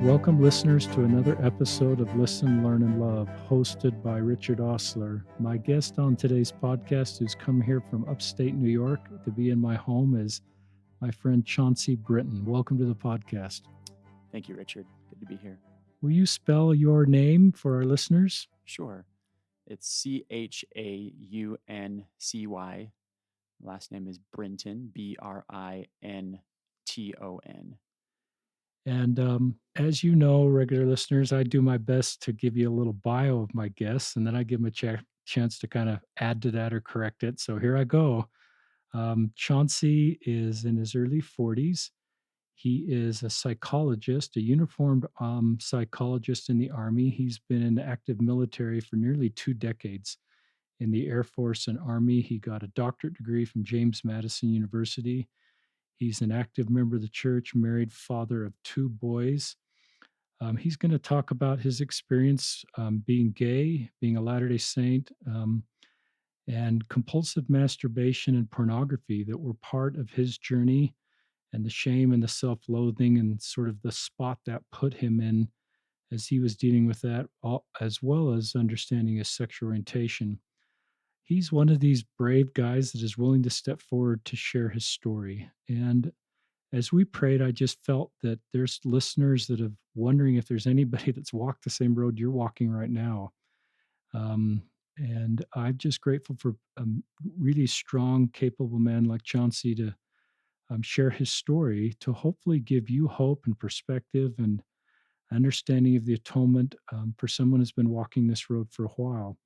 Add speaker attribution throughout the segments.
Speaker 1: Welcome, listeners, to another episode of Listen, Learn, and Love, hosted by Richard Osler. My guest on today's podcast, who's come here from upstate New York to be in my home, is my friend Chauncy Brinton. Welcome to the podcast.
Speaker 2: Thank you, Richard. Good to be here.
Speaker 1: Will you spell your name for our listeners?
Speaker 2: Sure. It's Chauncy. Last name is Brinton, Brinton.
Speaker 1: And as you know, regular listeners, I do my best to give you a little bio of my guests, and then I give them a chance to kind of add to that or correct it. So here I go. Chauncey is in his early 40s. He is a psychologist, a uniformed psychologist in the Army. He's been in the active military for nearly 2 decades. In the Air Force and Army, he got a doctorate degree from James Madison University. He's an active member of the church, married, father of 2 boys. He's going to talk about his experience being gay, being a Latter-day Saint, and compulsive masturbation and pornography that were part of his journey, and the shame and the self-loathing and sort of the spot that put him in as he was dealing with that, as well as understanding his sexual orientation. He's one of these brave guys that is willing to step forward to share his story. And as we prayed, I just felt that there's listeners that are wondering if there's anybody that's walked the same road you're walking right now. And I'm just grateful for a really strong, capable man like Chauncey to share his story to hopefully give you hope and perspective and understanding of the atonement for someone who's been walking this road for a while.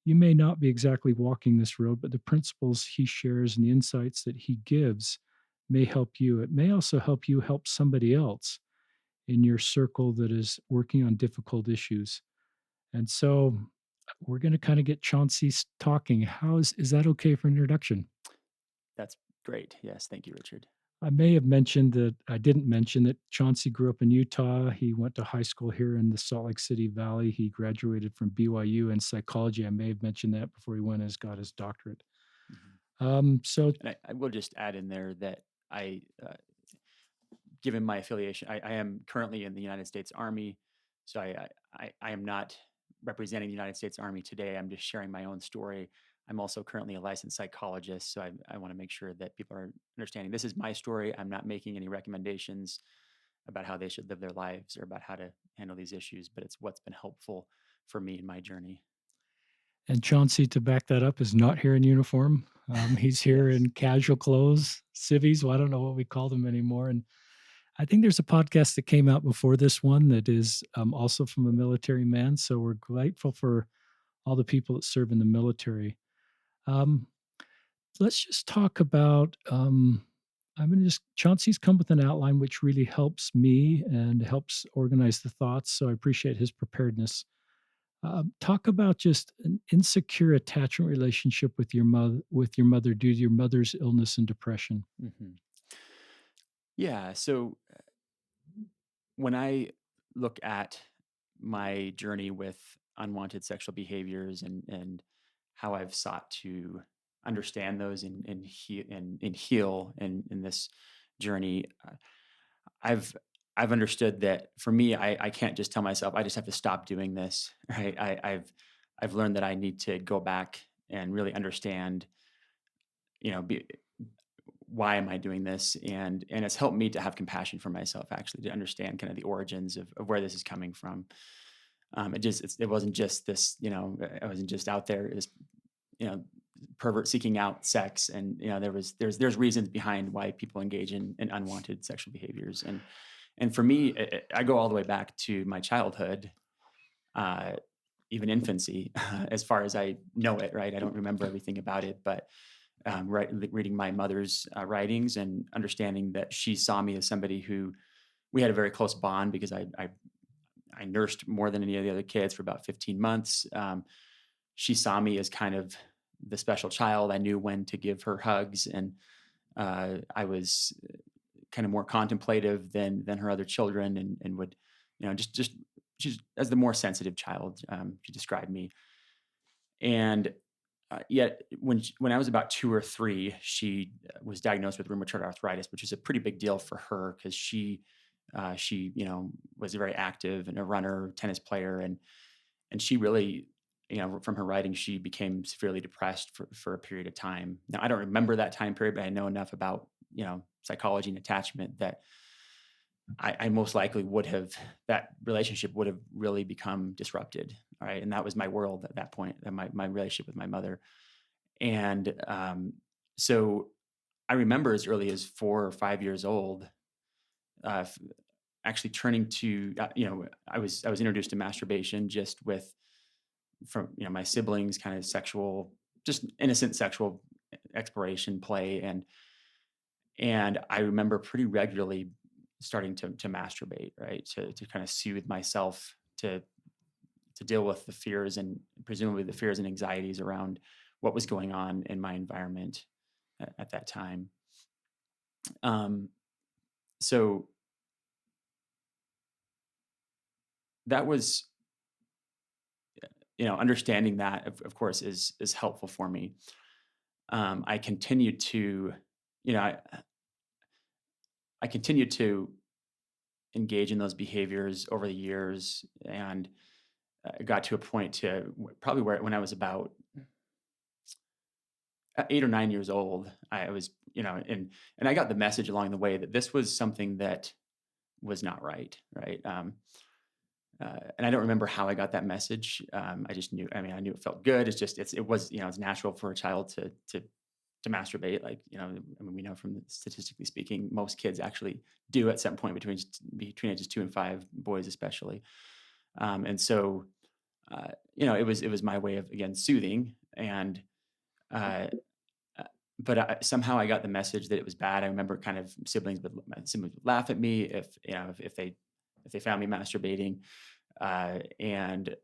Speaker 1: You may not be exactly walking this road, but the principles he shares and the insights that he gives may help you. It may also help you help somebody else in your circle that is working on difficult issues. And so we're going to kind of get Chauncey talking. Is that okay for an introduction?
Speaker 2: That's great. Yes. Thank you, Richard.
Speaker 1: I may have mentioned that I didn't mention that Chauncey grew up in Utah. He went to high school here in the Salt Lake City Valley. He graduated from BYU in psychology. I may have mentioned that before he went and got his doctorate.
Speaker 2: And I will just add in there that given my affiliation, I am currently in the United States Army. So I am not representing the United States Army today. I'm just sharing my own story. I'm also currently a licensed psychologist, so I want to make sure that people are understanding this is my story. I'm not making any recommendations about how they should live their lives or about how to handle these issues, but it's what's been helpful for me in my journey.
Speaker 1: And Chauncey, to back that up, is not here in uniform. He's here
Speaker 2: Yes.
Speaker 1: in casual clothes, civvies. Well, I don't know what we call them anymore. And I think there's a podcast that came out before this one that is also from a military man. So we're grateful for all the people that serve in the military. Let's just talk about. Chauncey's come with an outline which really helps me and helps organize the thoughts. So I appreciate his preparedness. Talk about just an insecure attachment relationship with your mother due to your mother's illness and depression.
Speaker 2: Mm-hmm. Yeah. So when I look at my journey with unwanted sexual behaviors and how I've sought to understand those and heal in this journey, I've understood that for me, I can't just tell myself I just have to stop doing this. Right? I've learned that I need to go back and really understand, why am I doing this? And it's helped me to have compassion for myself, actually, to understand kind of the origins of where this is coming from. It wasn't just this, I wasn't just out there as, pervert seeking out sex. And, there's reasons behind why people engage in unwanted sexual behaviors. And for me, I go all the way back to my childhood, even infancy, as far as I know it, right? I don't remember everything about it, but reading my mother's writings and understanding that she saw me as somebody who we had a very close bond because I nursed more than any of the other kids for about 15 months. She saw me as kind of the special child. I knew when to give her hugs, and I was kind of more contemplative than her other children, and would, just she's as the more sensitive child. She described me, and yet when I was about 2 or 3, she was diagnosed with rheumatoid arthritis, which is a pretty big deal for her because she She, was very active and a runner, tennis player, and she really, from her writing, she became severely depressed for a period of time. Now, I don't remember that time period, but I know enough about, psychology and attachment that I most likely would have that relationship would have really become disrupted. All right. And that was my world at that point, my relationship with my mother. And so I remember as early as 4 or 5 years old, f- actually turning to, I was introduced to masturbation just with from my siblings, kind of sexual, just innocent sexual exploration play, and I remember pretty regularly starting to masturbate, right? To kind of soothe myself, to deal with the fears and presumably the fears and anxieties around what was going on in my environment at that time. Um, so that was, understanding that of course is helpful for me. I continued to, you know, I continued to engage in those behaviors over the years, and got to a point to probably where when I was about 8 or 9 years old, I was, and I got the message along the way that this was something that was not right, right? And I don't remember how I got that message. I just knew. I mean, I knew it felt good. It was, it's natural for a child to masturbate. Like, I mean, we know from statistically speaking, most kids actually do at some point between ages 2 and 5, boys especially. And so, it was my way of again soothing, and uh, uh, but somehow I got the message that it was bad. I remember kind of my siblings would laugh at me if they found me masturbating, and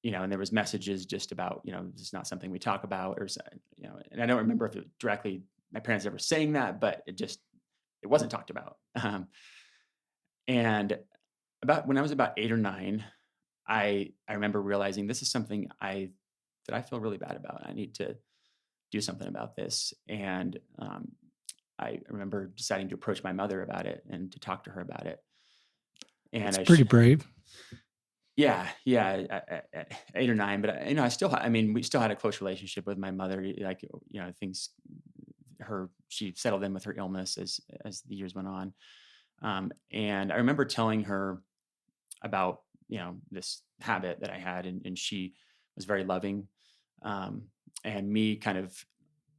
Speaker 2: and there was messages just about this is not something we talk about, and I don't remember if it directly my parents ever saying that, but it wasn't talked about. And about when I was about 8 or 9, I remember realizing this is something I feel really bad about. I need to do something about this. And I remember deciding to approach my mother about it and to talk to her about it. And
Speaker 1: That's pretty brave.
Speaker 2: yeah, yeah, at 8 or 9. But I mean, we still had a close relationship with my mother. Like, things. She settled in with her illness as the years went on. And I remember telling her about this habit that I had, and she was very loving, um, and me kind of,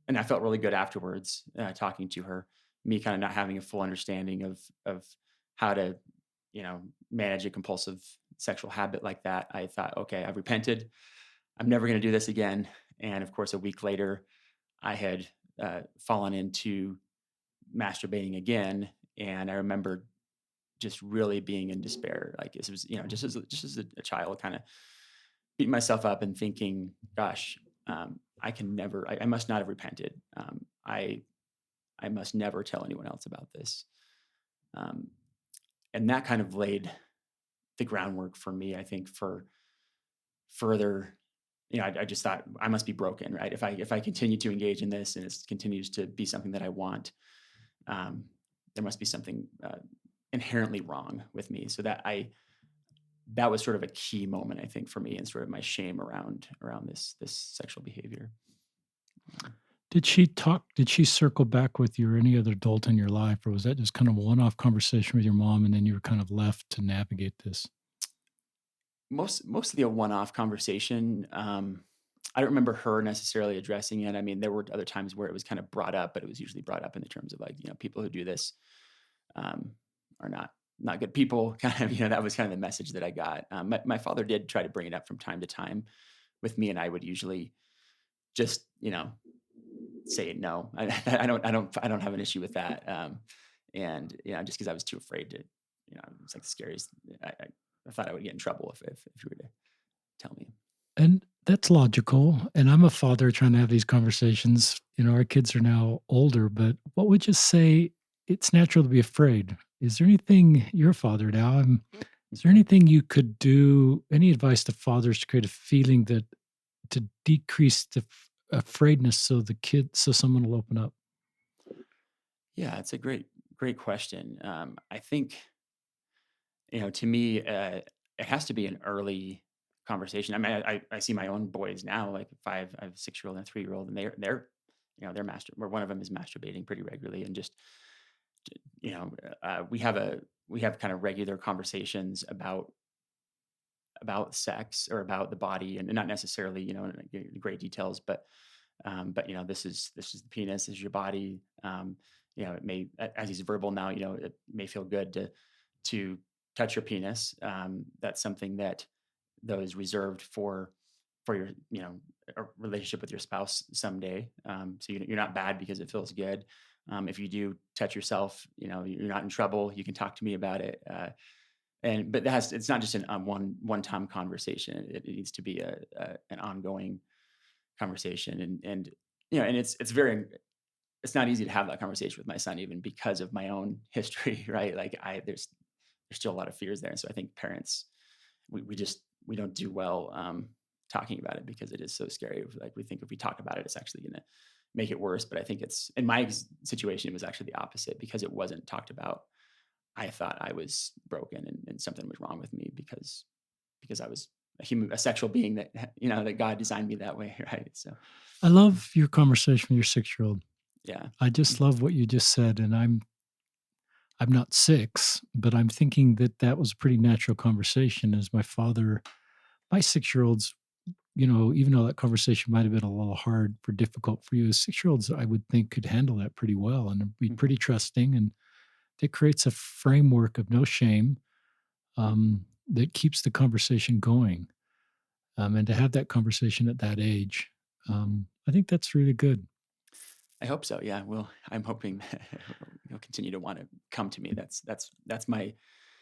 Speaker 2: and I felt really good afterwards talking to her. Me kind of not having a full understanding of how to manage a compulsive sexual habit like that. I thought, okay, I've repented. I'm never going to do this again. And of course, a week later, I had fallen into masturbating again, and I remember just really being in despair. Like this was, just as a child, kind of beating myself up and thinking, "Gosh, I can never. I must not have repented. I must never tell anyone else about this." Um, and that kind of laid the groundwork for me, I think, for further. I just thought I must be broken, right? If I continue to engage in this and it continues to be something that I want, um, there must be something inherently wrong with me. So that was sort of a key moment, I think, for me, and sort of my shame around this sexual behavior. Um,
Speaker 1: Did she circle back with you or any other adult in your life, or was that just kind of a one-off conversation with your mom and then you were kind of left to navigate this?
Speaker 2: mostly a one-off conversation. I don't remember her necessarily addressing it. I mean, there were other times where it was kind of brought up, but it was usually brought up in the terms of like, people who do this um, are not good people. Kind of, that was kind of the message that I got. My father did try to bring it up from time to time with me, and I would usually just, say no. I don't have an issue with that. And just because I was too afraid to, it's like the scariest. I thought I would get in trouble if you were to tell me.
Speaker 1: And that's logical, and I'm a father trying to have these conversations. Our kids are now older, but what would you say it's natural to be afraid? Is there anything you're a father now, is there anything you could do, any advice to fathers to create a feeling that to decrease the afraidness so someone will open up?
Speaker 2: Yeah, it's a great question. I think. to me, it has to be an early conversation. I mean, I see my own boys now, like five, I have a 6-year-old and a 3-year-old, and they're where one of them is masturbating pretty regularly, and just you know, we have kind of regular conversations about sex or about the body, and not necessarily, in great details, but this is the penis, this is your body. It may, as he's verbal now, it may feel good to touch your penis. That's something that is reserved for your, a relationship with your spouse someday. So you're not bad because it feels good. If you do touch yourself, you're not in trouble. You can talk to me about it. But it's not just an one time conversation. It needs to be an ongoing conversation, and it's not easy to have that conversation with my son, even because of my own history, right? Like there's still a lot of fears there, and so I think parents, we don't do well talking about it because it is so scary. Like we think if we talk about it, it's actually going to make it worse. But I think it's in my situation, it was actually the opposite because it wasn't talked about. I thought I was broken and something was wrong with me because I was a sexual being that that God designed me that way, right? So
Speaker 1: I love your conversation with your 6-year-old.
Speaker 2: yeah.
Speaker 1: I just
Speaker 2: Mhm.
Speaker 1: love what you just said, and I'm not 6, but I'm thinking that that was a pretty natural conversation as my 6-year-olds, even though that conversation might have been a little hard or difficult for you, as 6-year-olds, I would think could handle that pretty well and be
Speaker 2: Mhm.
Speaker 1: pretty trusting, and it creates a framework of no shame,
Speaker 2: Mhm.
Speaker 1: that keeps the conversation going, and to have that conversation at that age,
Speaker 2: Mhm.
Speaker 1: I think that's really good.
Speaker 2: I hope so. Yeah. Well, I'm hoping he'll continue to want to come to me. That's my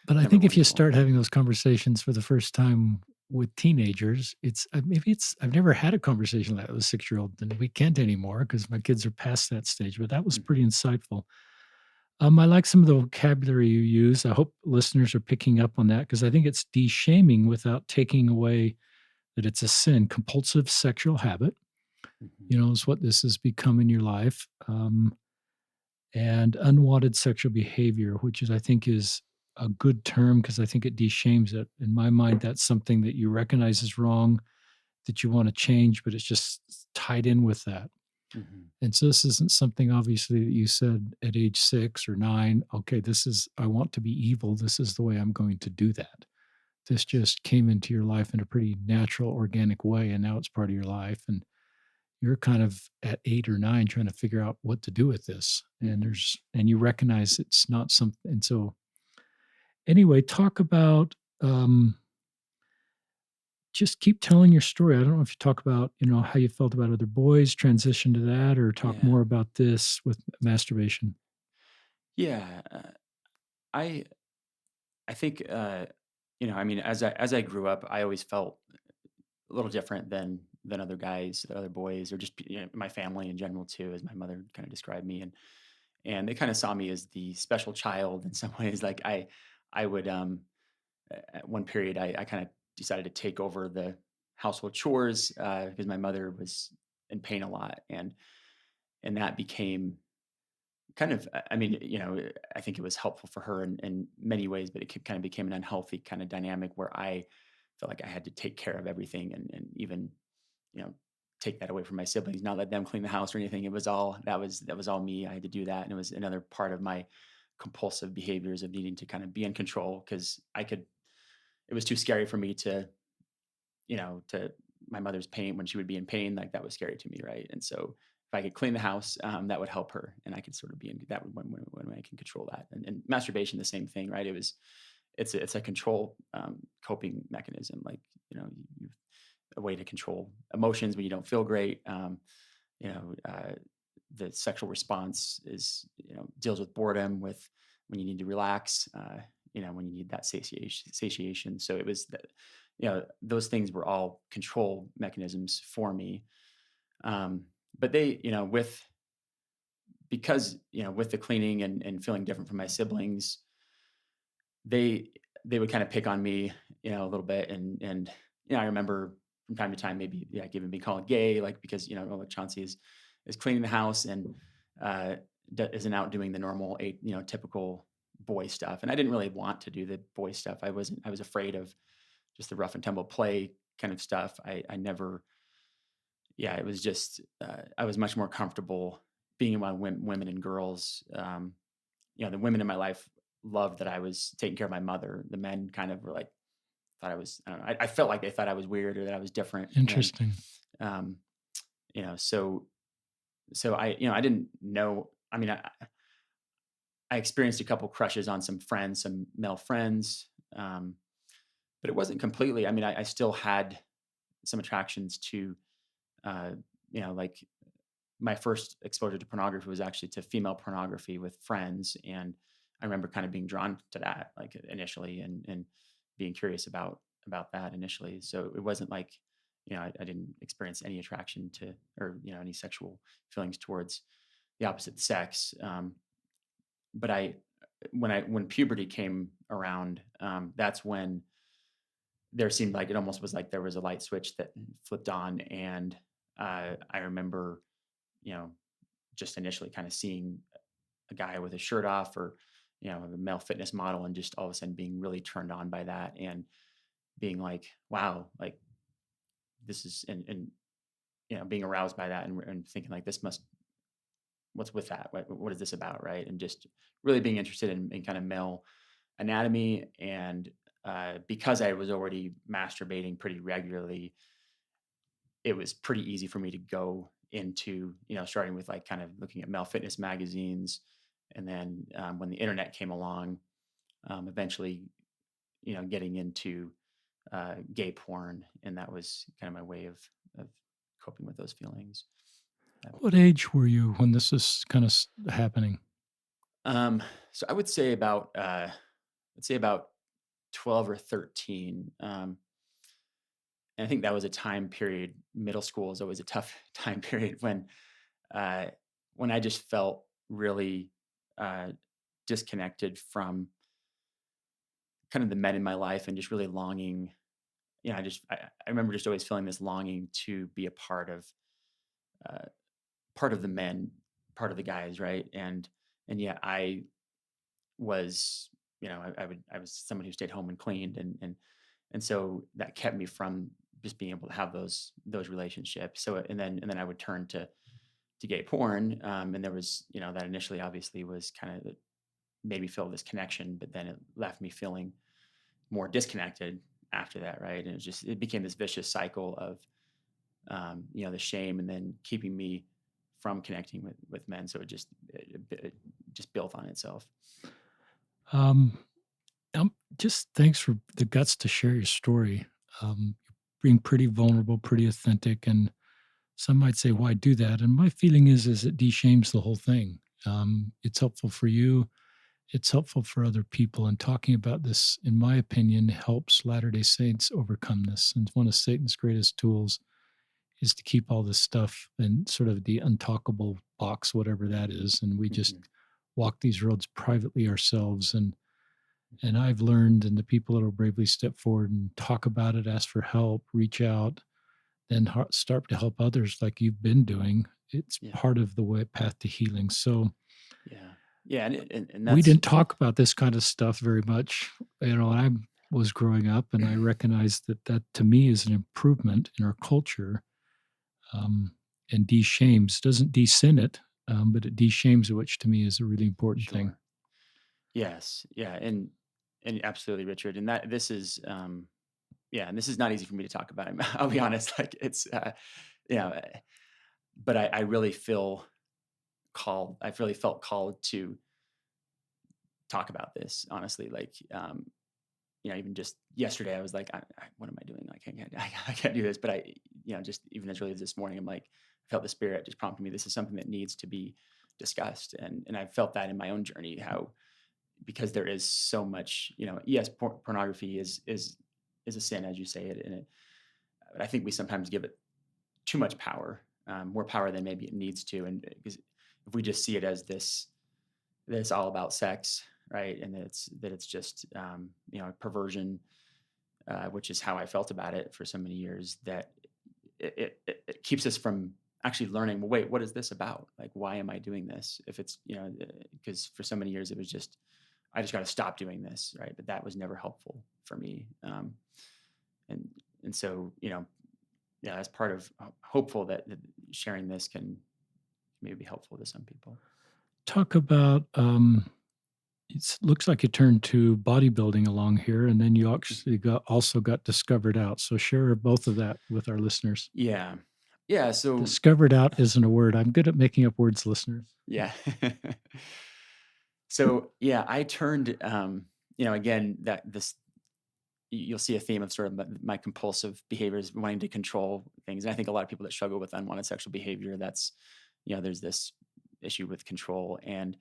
Speaker 1: But I
Speaker 2: number
Speaker 1: think if
Speaker 2: one
Speaker 1: you
Speaker 2: goal.
Speaker 1: start having those conversations for the first time with teenagers, I've never had a conversation like that with a 6-year-old, and we can't anymore because my kids are past that stage, but that was pretty
Speaker 2: Mhm.
Speaker 1: insightful. I like some of the vocabulary you use. I hope listeners are picking up on that because I think it's de-shaming without taking away that it's a sin. Compulsive sexual habit,
Speaker 2: Mhm.
Speaker 1: is what this has become in your life. And unwanted sexual behavior, which I think is a good term because I think it de-shames it. In my mind, that's something that you recognize is wrong, that you want to change, but it's just tied in with that.
Speaker 2: Mhm.
Speaker 1: And so this isn't something obviously that you said at age 6 or 9, okay, I want to be evil. This is the way I'm going to do that. This
Speaker 2: Yes.
Speaker 1: just came into your life in a pretty natural, organic way, and now it's part of your life. And you're kind of at 8 or 9 trying to figure out what to do with this. And
Speaker 2: Mhm.
Speaker 1: you recognize it's not something. And so anyway, talk about, just keep telling your story. I don't know if you talk about, how you felt about other boys, transition to that, or talk
Speaker 2: Yeah.
Speaker 1: more about this with masturbation.
Speaker 2: Yeah. I I think I mean, as I grew up, I always felt a little different than other guys, other boys, or just my family in general too, as my mother kind of described me, and they kind of saw me as the special child in some ways. Like I would at one period I kind of decided to take over the household chores because my mother was in pain a lot, and that became kind of I mean, I think it was helpful for her in many ways, but kind of became an unhealthy kind of dynamic where I felt like I had to take care of everything, and even you know take that away from my siblings, not let them clean the house or anything. It was all that was all me. I had to do that, and it was another part of my compulsive behaviors of needing to kind of be in control because it was too scary for me to my mother's pain when she would be in pain, like that was scary to me, right? And so if I could clean the house, that would help her, and I could sort of be in that when I can control that. And masturbation, the same thing, right? It's a control coping mechanism, like you a way to control emotions when you don't feel great. You know, uh, the sexual response is deals with boredom, with when you need to relax. When you need that satiation. So it was that those things were all control mechanisms for me. But they with because with the cleaning and feeling different from my siblings, they they would kind of pick on me, a little bit, and I remember from time to time maybe giving me called gay, like because like Chauncey is cleaning the house and uh, isn't out doing the normal typical boy stuff, and I didn't really want to do the boy stuff. I was afraid of just the rough and tumble play kind of stuff. I never, yeah, it was just, I was much more comfortable being around women and girls. The women in my life loved that I was taking care of my mother. The men kind of were like, thought I was, I don't know, I felt like they thought I was weird or that I was different. And,
Speaker 1: Interesting.
Speaker 2: um, so, I didn't know, I mean, I experienced a couple crushes on some friends, some male friends. Um, but it wasn't completely, I mean, I still had some attractions to, uh, like my first exposure to pornography was actually to female pornography with friends. And I remember kind of being drawn to that, like initially, and being curious about that initially. So it wasn't like, I didn't experience any attraction to, or, any sexual feelings towards the opposite sex. But when puberty came around, that's when there seemed like it almost was like there was a light switch that flipped on. And I remember, you know, just initially kind of seeing a guy with his shirt off, or, a male fitness model, and just all of a sudden being really turned on by that, and being like, wow, like this is, and being aroused by that, and thinking like, this must, what's with that? What is this about? Right. And just really being interested in kind of male anatomy. And because I was already masturbating pretty regularly, it was pretty easy for me to go into, starting with like kind of looking at male fitness magazines. And then when the internet came along, eventually, getting into gay porn. And that was kind of my way of coping with those feelings. Uh,
Speaker 1: What age were you when this is kind of happening?
Speaker 2: Um, so I would say about 12 or 13. And I think that was a time period. Middle school is always a tough time period uh, when I just felt really uh, disconnected from kind of the men in my life, and just really longing. I remember just always feeling this longing to be a uh, part of the men, part of the guys, right? And yeah, I was, I was someone who stayed home and cleaned, and so that kept me from just being able to have those relationships. So and then I would turn to gay porn, and there was, that initially obviously was kind of, it made me feel this connection, but then it left me feeling more disconnected after that, right? And it became this vicious cycle of, the shame, and then keeping me from connecting with men. So it just built on itself.
Speaker 1: Um, just thanks for the guts to share your story. Being pretty vulnerable, pretty authentic, and some might say, "Why do that?" And my feeling is it de-shames the whole thing. It's helpful for you. It's helpful for other people. And talking about this, in my opinion, helps Latter-day Saints overcome this. And one of Satan's greatest tools is to keep all this stuff in sort of the untalkable box, whatever that is. And we just
Speaker 2: Mhm.
Speaker 1: walk these roads privately ourselves. And I've learned, and the people that will bravely step forward and talk about it, ask for help, reach out, then start to help others like you've been doing. It's
Speaker 2: Yeah.
Speaker 1: part of the way path to healing. So
Speaker 2: Yeah. Yeah. And
Speaker 1: we
Speaker 2: that's,
Speaker 1: didn't talk about this kind of stuff very much. When I was growing up, and I recognized that to me is an improvement in our culture, um, and de-shames, doesn't de-sin it, but it de-shames it, which to me is a really important thing.
Speaker 2: sure. Yes. Yeah. And absolutely, Richard. And that this is, yeah, and this is not easy for me to talk about. I'll be honest. Like it's, you know, uh, but I really feel called. I've really felt called to talk about this, honestly. Like, even just yesterday, I was like, what am I doing? Like, I can't do this. But just even as early as this morning, I'm like, I felt the spirit just prompting me. This is something that needs to be discussed. And I felt that in my own journey, how, because there is so much, yes, pornography is a sin, as you say it. But I think we sometimes give it too much power, more power than maybe it needs to. And because if we just see it as this, that it's all about sex, right? And that it's just, perversion, which is how I felt about it for so many years, that it keeps us from actually learning, well, wait, what is this about? Like, why am I doing this? If it's, because for so many years it was just I just got to stop doing this, right? But that was never helpful for me. And and so, yeah, as part of hopeful that sharing this can maybe be helpful to some people.
Speaker 1: Talk about, it looks like you turned to bodybuilding along here, and then you actually got discovered out. So share both of that with our listeners.
Speaker 2: Yeah. Yeah. So,
Speaker 1: Discovered out isn't a word. I'm good at making up words, listeners.
Speaker 2: yeah. So, yeah, I turned, again, you'll see a theme of sort of my compulsive behaviors, wanting to control things. And I think a lot of people that struggle with unwanted sexual behavior, there's this issue with control. And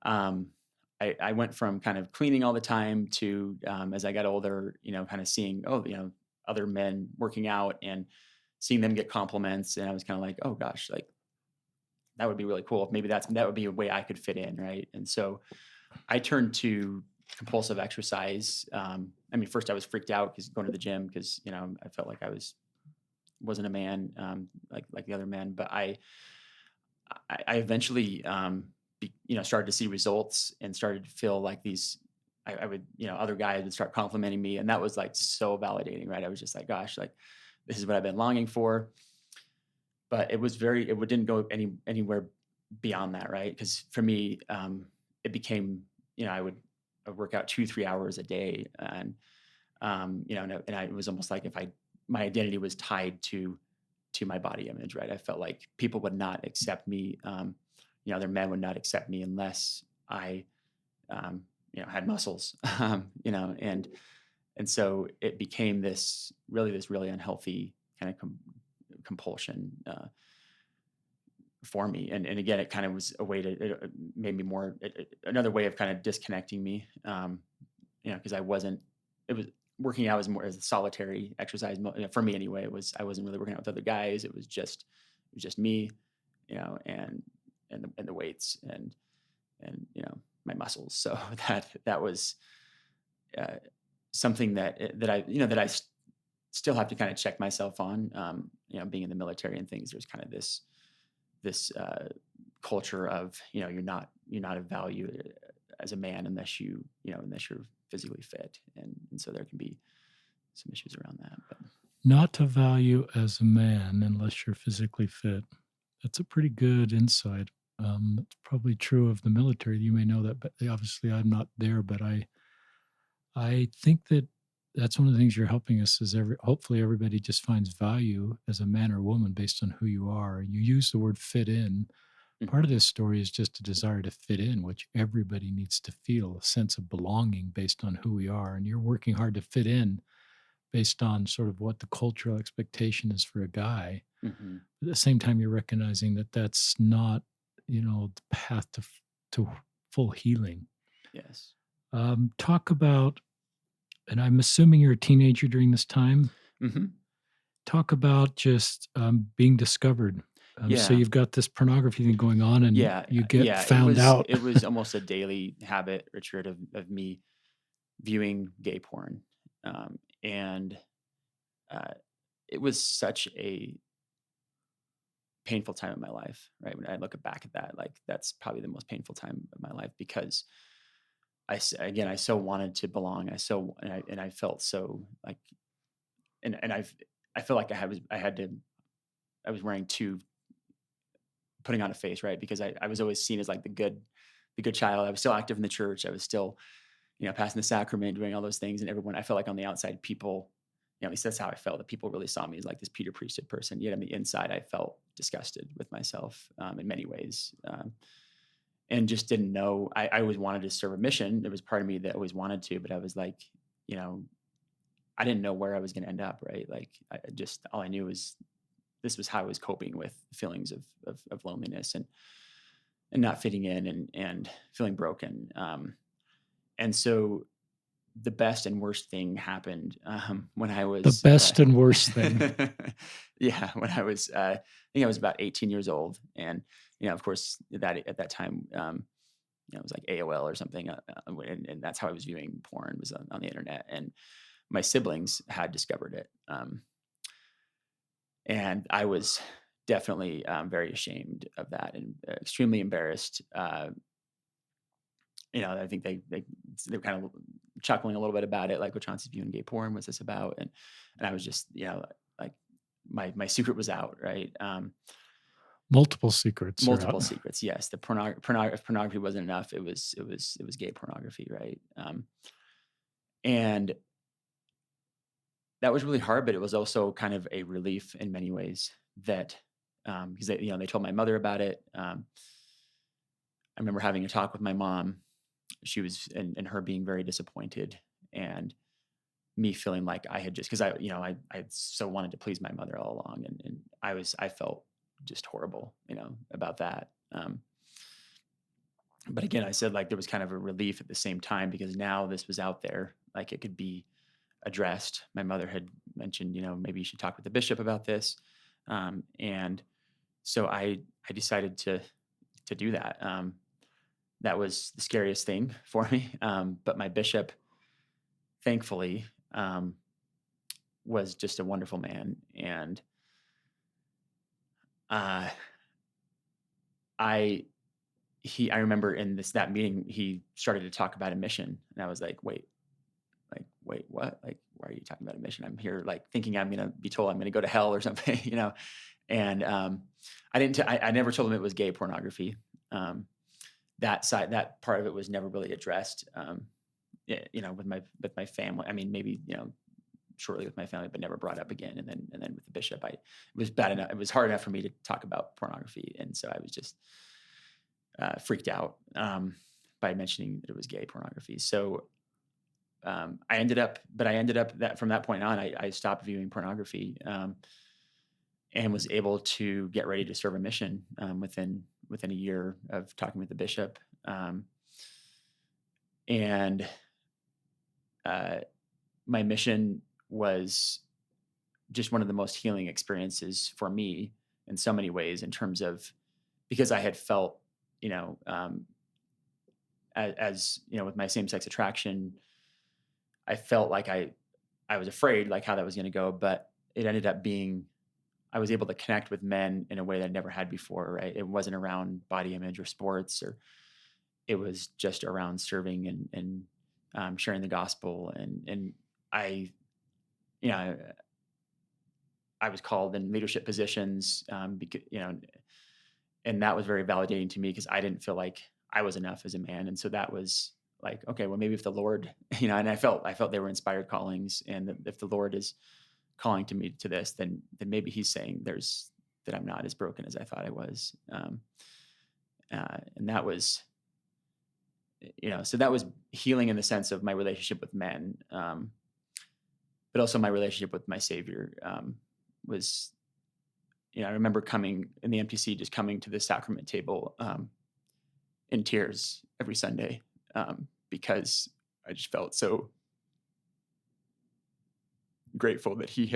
Speaker 2: um, I went from kind of cleaning all the time to, as I got older, kind of seeing, other men working out and seeing them get compliments. And I was kind of like, oh gosh, like that would be really cool. If maybe that would be a way I could fit in. Right. And so I turned to compulsive exercise. I mean, first I was freaked out because going to the gym because I felt like wasn't a man like the other men. But I eventually started to see results and started to feel like these. I would other guys would start complimenting me, and that was like so validating, right? I was just like, gosh, like this is what I've been longing for. But it didn't go anywhere beyond that, right? Because for me, it became I would work out 2-3 hours a day, and it was almost like if my identity was tied to my body image, right? I felt like people would not accept me, other men would not accept me unless I had muscles, and so it became this really unhealthy kind of compulsion for me. And again, it kind of was a way to it made me more another way of kind of disconnecting me, because it was working out was more as a solitary exercise for me anyway. I wasn't really working out with other guys. It was just me, and the weights and my muscles. So that was uh, something that I still have to kind of check myself on. Being in the military and things, there's kind of this culture of you're not of value as a man unless you're physically fit, and so there can be some issues around that. But
Speaker 1: Not to value as a man unless you're physically fit. That's a pretty good insight. That's probably true of the military. You may know that, but obviously I'm not there. But I think that that's one of the things you're helping us is hopefully everybody just finds value as a man or woman based on who you are. You use the word fit in. Part of
Speaker 2: mhm,
Speaker 1: this story is just a desire to fit in, which everybody needs to feel a sense of belonging based on who we are. And you're working hard to fit in based on sort of what the cultural expectation is for a guy.
Speaker 2: mhm,
Speaker 1: At the same time, you're recognizing that that's not, the path to full healing.
Speaker 2: yes,
Speaker 1: Talk about, and I'm assuming you're a teenager during this time.
Speaker 2: hmm
Speaker 1: Talk about just being discovered. So
Speaker 2: yeah,
Speaker 1: you've got this pornography thing going on, and
Speaker 2: yeah,
Speaker 1: you get
Speaker 2: yeah. It
Speaker 1: found
Speaker 2: was
Speaker 1: out.
Speaker 2: it was almost a daily habit, Richard, of me viewing gay porn, and uh, it was such a painful time in my life, right? When I look back at that, like that's probably the most painful time of my life because again, I so wanted to belong. I felt so like, and I feel like I was wearing putting on a face, right? Because I was always seen as like the good child. I was still active in the church. I was still, passing the sacrament, doing all those things. And I felt like on the outside, people, at least that's how I felt, that people really saw me as like this Peter Priesthood person. Yet on the inside, I felt disgusted with myself in many ways. And just didn't know. I always wanted to serve a mission. There was part of me that always wanted to, but I was like, you know, I didn't know where I was going to end up. Right. Like all I knew was this was how I was coping with feelings of loneliness and not fitting in and feeling broken. And so the best and worst thing happened when I
Speaker 1: The
Speaker 2: was,
Speaker 1: best and worst thing.
Speaker 2: yeah, when I think I was about 18 years old, and of course, that at that time, it was like AOL or something, and that's how I was viewing porn was on the internet, and my siblings had discovered it, and I was definitely very ashamed of that and extremely embarrassed. I think they're kind of chuckling a little bit about it, like, "What Chauncey's viewing gay porn, what's this about?" And I was just, like, my secret was out, right?
Speaker 1: Multiple secrets are out.
Speaker 2: Multiple secrets, yes. The if pornography wasn't enough, it was gay pornography, right? And that was really hard, but it was also kind of a relief in many ways that, because they told my mother about it. I remember having a talk with my mom. She was and her being very disappointed, and me feeling like I had just because I so wanted to please my mother all along, and I felt just horrible, about that. But again, I said, like, there was kind of a relief at the same time because now this was out there, like it could be addressed. My mother had mentioned, maybe you should talk with the bishop about this, and so I decided to do that. That was the scariest thing for me, but my bishop, thankfully, was just a wonderful man, and uh, I I remember in that meeting he started to talk about a mission, and I was like, what? Like, why are you talking about a mission? I'm here, like, thinking I'm gonna be told I'm gonna go to hell or something, And I never told him it was gay pornography. Um, that part of it was never really addressed. With my family. I mean, maybe shortly with my family, but never brought up again. And then with the bishop, it was bad enough. It was hard enough for me to talk about pornography, and so I was just freaked out by mentioning that it was gay pornography. So I ended up that from that point on, I stopped viewing pornography, and was able to get ready to serve a mission within a year of talking with the bishop. And uh, my mission was just one of the most healing experiences for me in so many ways, in terms of because I had felt, with my same sex attraction, I felt like I was afraid, like, how that was going to go, but it ended up being I was able to connect with men in a way that I never had before. Right? It wasn't around body image or sports, or it was just around serving and sharing the gospel. And I, you know, I was called in leadership positions, because, and that was very validating to me because I didn't feel like I was enough as a man. And so that was like, okay, well, maybe if the Lord, and I felt they were inspired callings, and that if the Lord is calling to me to this, then maybe He's saying that I'm not as broken as I thought I was. And that was, so that was healing in the sense of my relationship with men, but also my relationship with my Savior, was, I remember coming in the MTC, just coming to the sacrament table, in tears every Sunday, because I just felt so grateful that He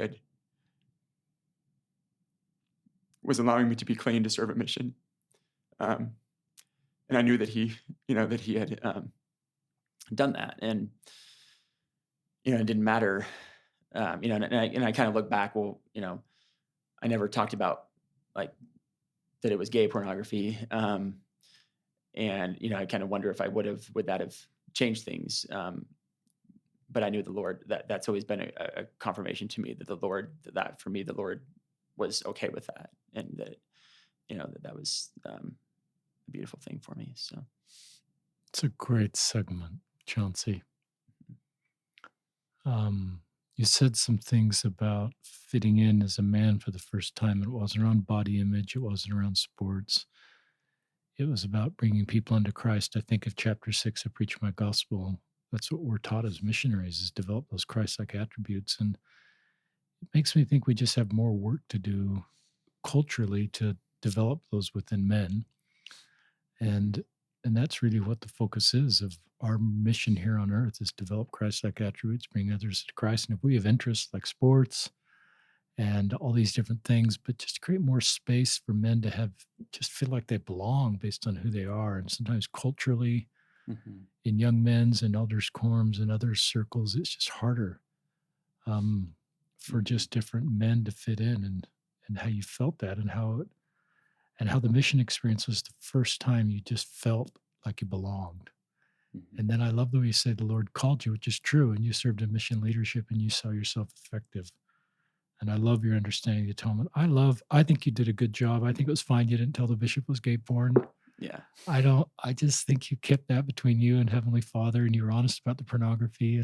Speaker 2: was allowing me to be clean to serve a mission. And I knew that He had, done that, and it didn't matter. And I kind of look back. Well, I never talked about, like, that it was gay pornography, and I kind of wonder if would that have changed things. But I knew the Lord, that's always been a confirmation to me that that for me the Lord was okay with that, and that that was, a beautiful thing for me. So
Speaker 1: It's a great segment, Chauncey. Um, you said some things about fitting in as a man for the first time. It wasn't around body image. It wasn't around sports. It was about bringing people unto Christ. I think of chapter 6 of Preach My Gospel. That's what we're taught as missionaries, is develop those Christ-like attributes. And it makes me think we just have more work to do culturally to develop those within men. And that's really what the focus is of our mission here on earth, is develop Christ-like attributes, bring others to Christ. And if we have interests like sports and all these different things, but just create more space for men to just feel like they belong based on who they are. And sometimes culturally,
Speaker 2: mhm.
Speaker 1: in young men's and elders' quorums and other circles, it's just harder, for
Speaker 2: Mhm.
Speaker 1: just different men to fit in. And how you felt that, and how the mission experience was the first time you just felt like you belonged.
Speaker 2: Mhm.
Speaker 1: And then I love the way you say the Lord called you, which is true, and you served in mission leadership and you saw yourself effective. And I love your understanding of the atonement. I think you did a good job. I think it was fine you didn't tell the bishop it was gay porn.
Speaker 2: Yeah.
Speaker 1: I just think you kept that between you and Heavenly Father and you were honest about the pornography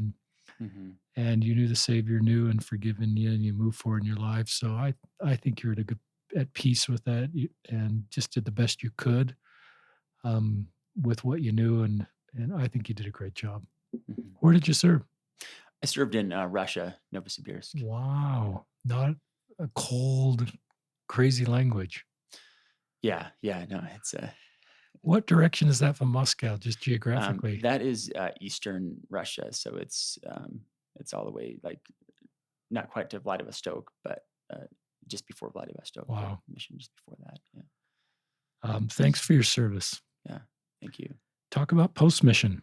Speaker 2: Mhm.
Speaker 1: and you knew the Savior knew and forgiven you and you moved forward in your life. So I think you're at peace with that and just did the best you could um, with what you knew and I think you did a great job.
Speaker 2: Mhm.
Speaker 1: Where did you serve?
Speaker 2: I served in, Russia, Novosibirsk.
Speaker 1: Wow, not a cold, crazy language.
Speaker 2: Yeah, yeah, no, it's,
Speaker 1: What direction is that from Moscow, just geographically?
Speaker 2: that is, Eastern Russia, so it's all the way, like, not quite to Vladivostok, but, just before Vladivostok, the
Speaker 1: Wow.
Speaker 2: mission just before that, yeah.
Speaker 1: Thanks for your service.
Speaker 2: Yeah, thank you.
Speaker 1: Talk about post mission.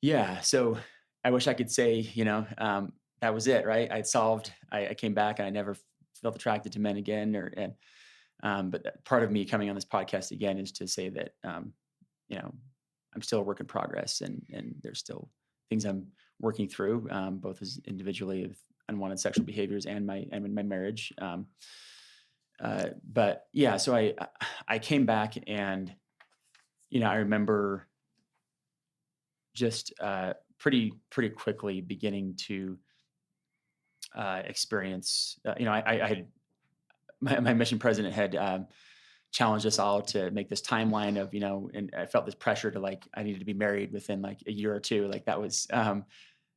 Speaker 2: Yeah, so I wish I could say, that was it, right? I came back and I never felt attracted to men again but part of me coming on this podcast again is to say that, you know, I'm still a work in progress and there's still things I'm working through, both as individually with unwanted sexual behaviors and in my marriage. But yeah, so I came back and, I remember just, pretty quickly beginning to, experience, I had my mission president had, challenged us all to make this timeline of, and I felt this pressure to like, I needed to be married within like a year or two. Like that was, uh,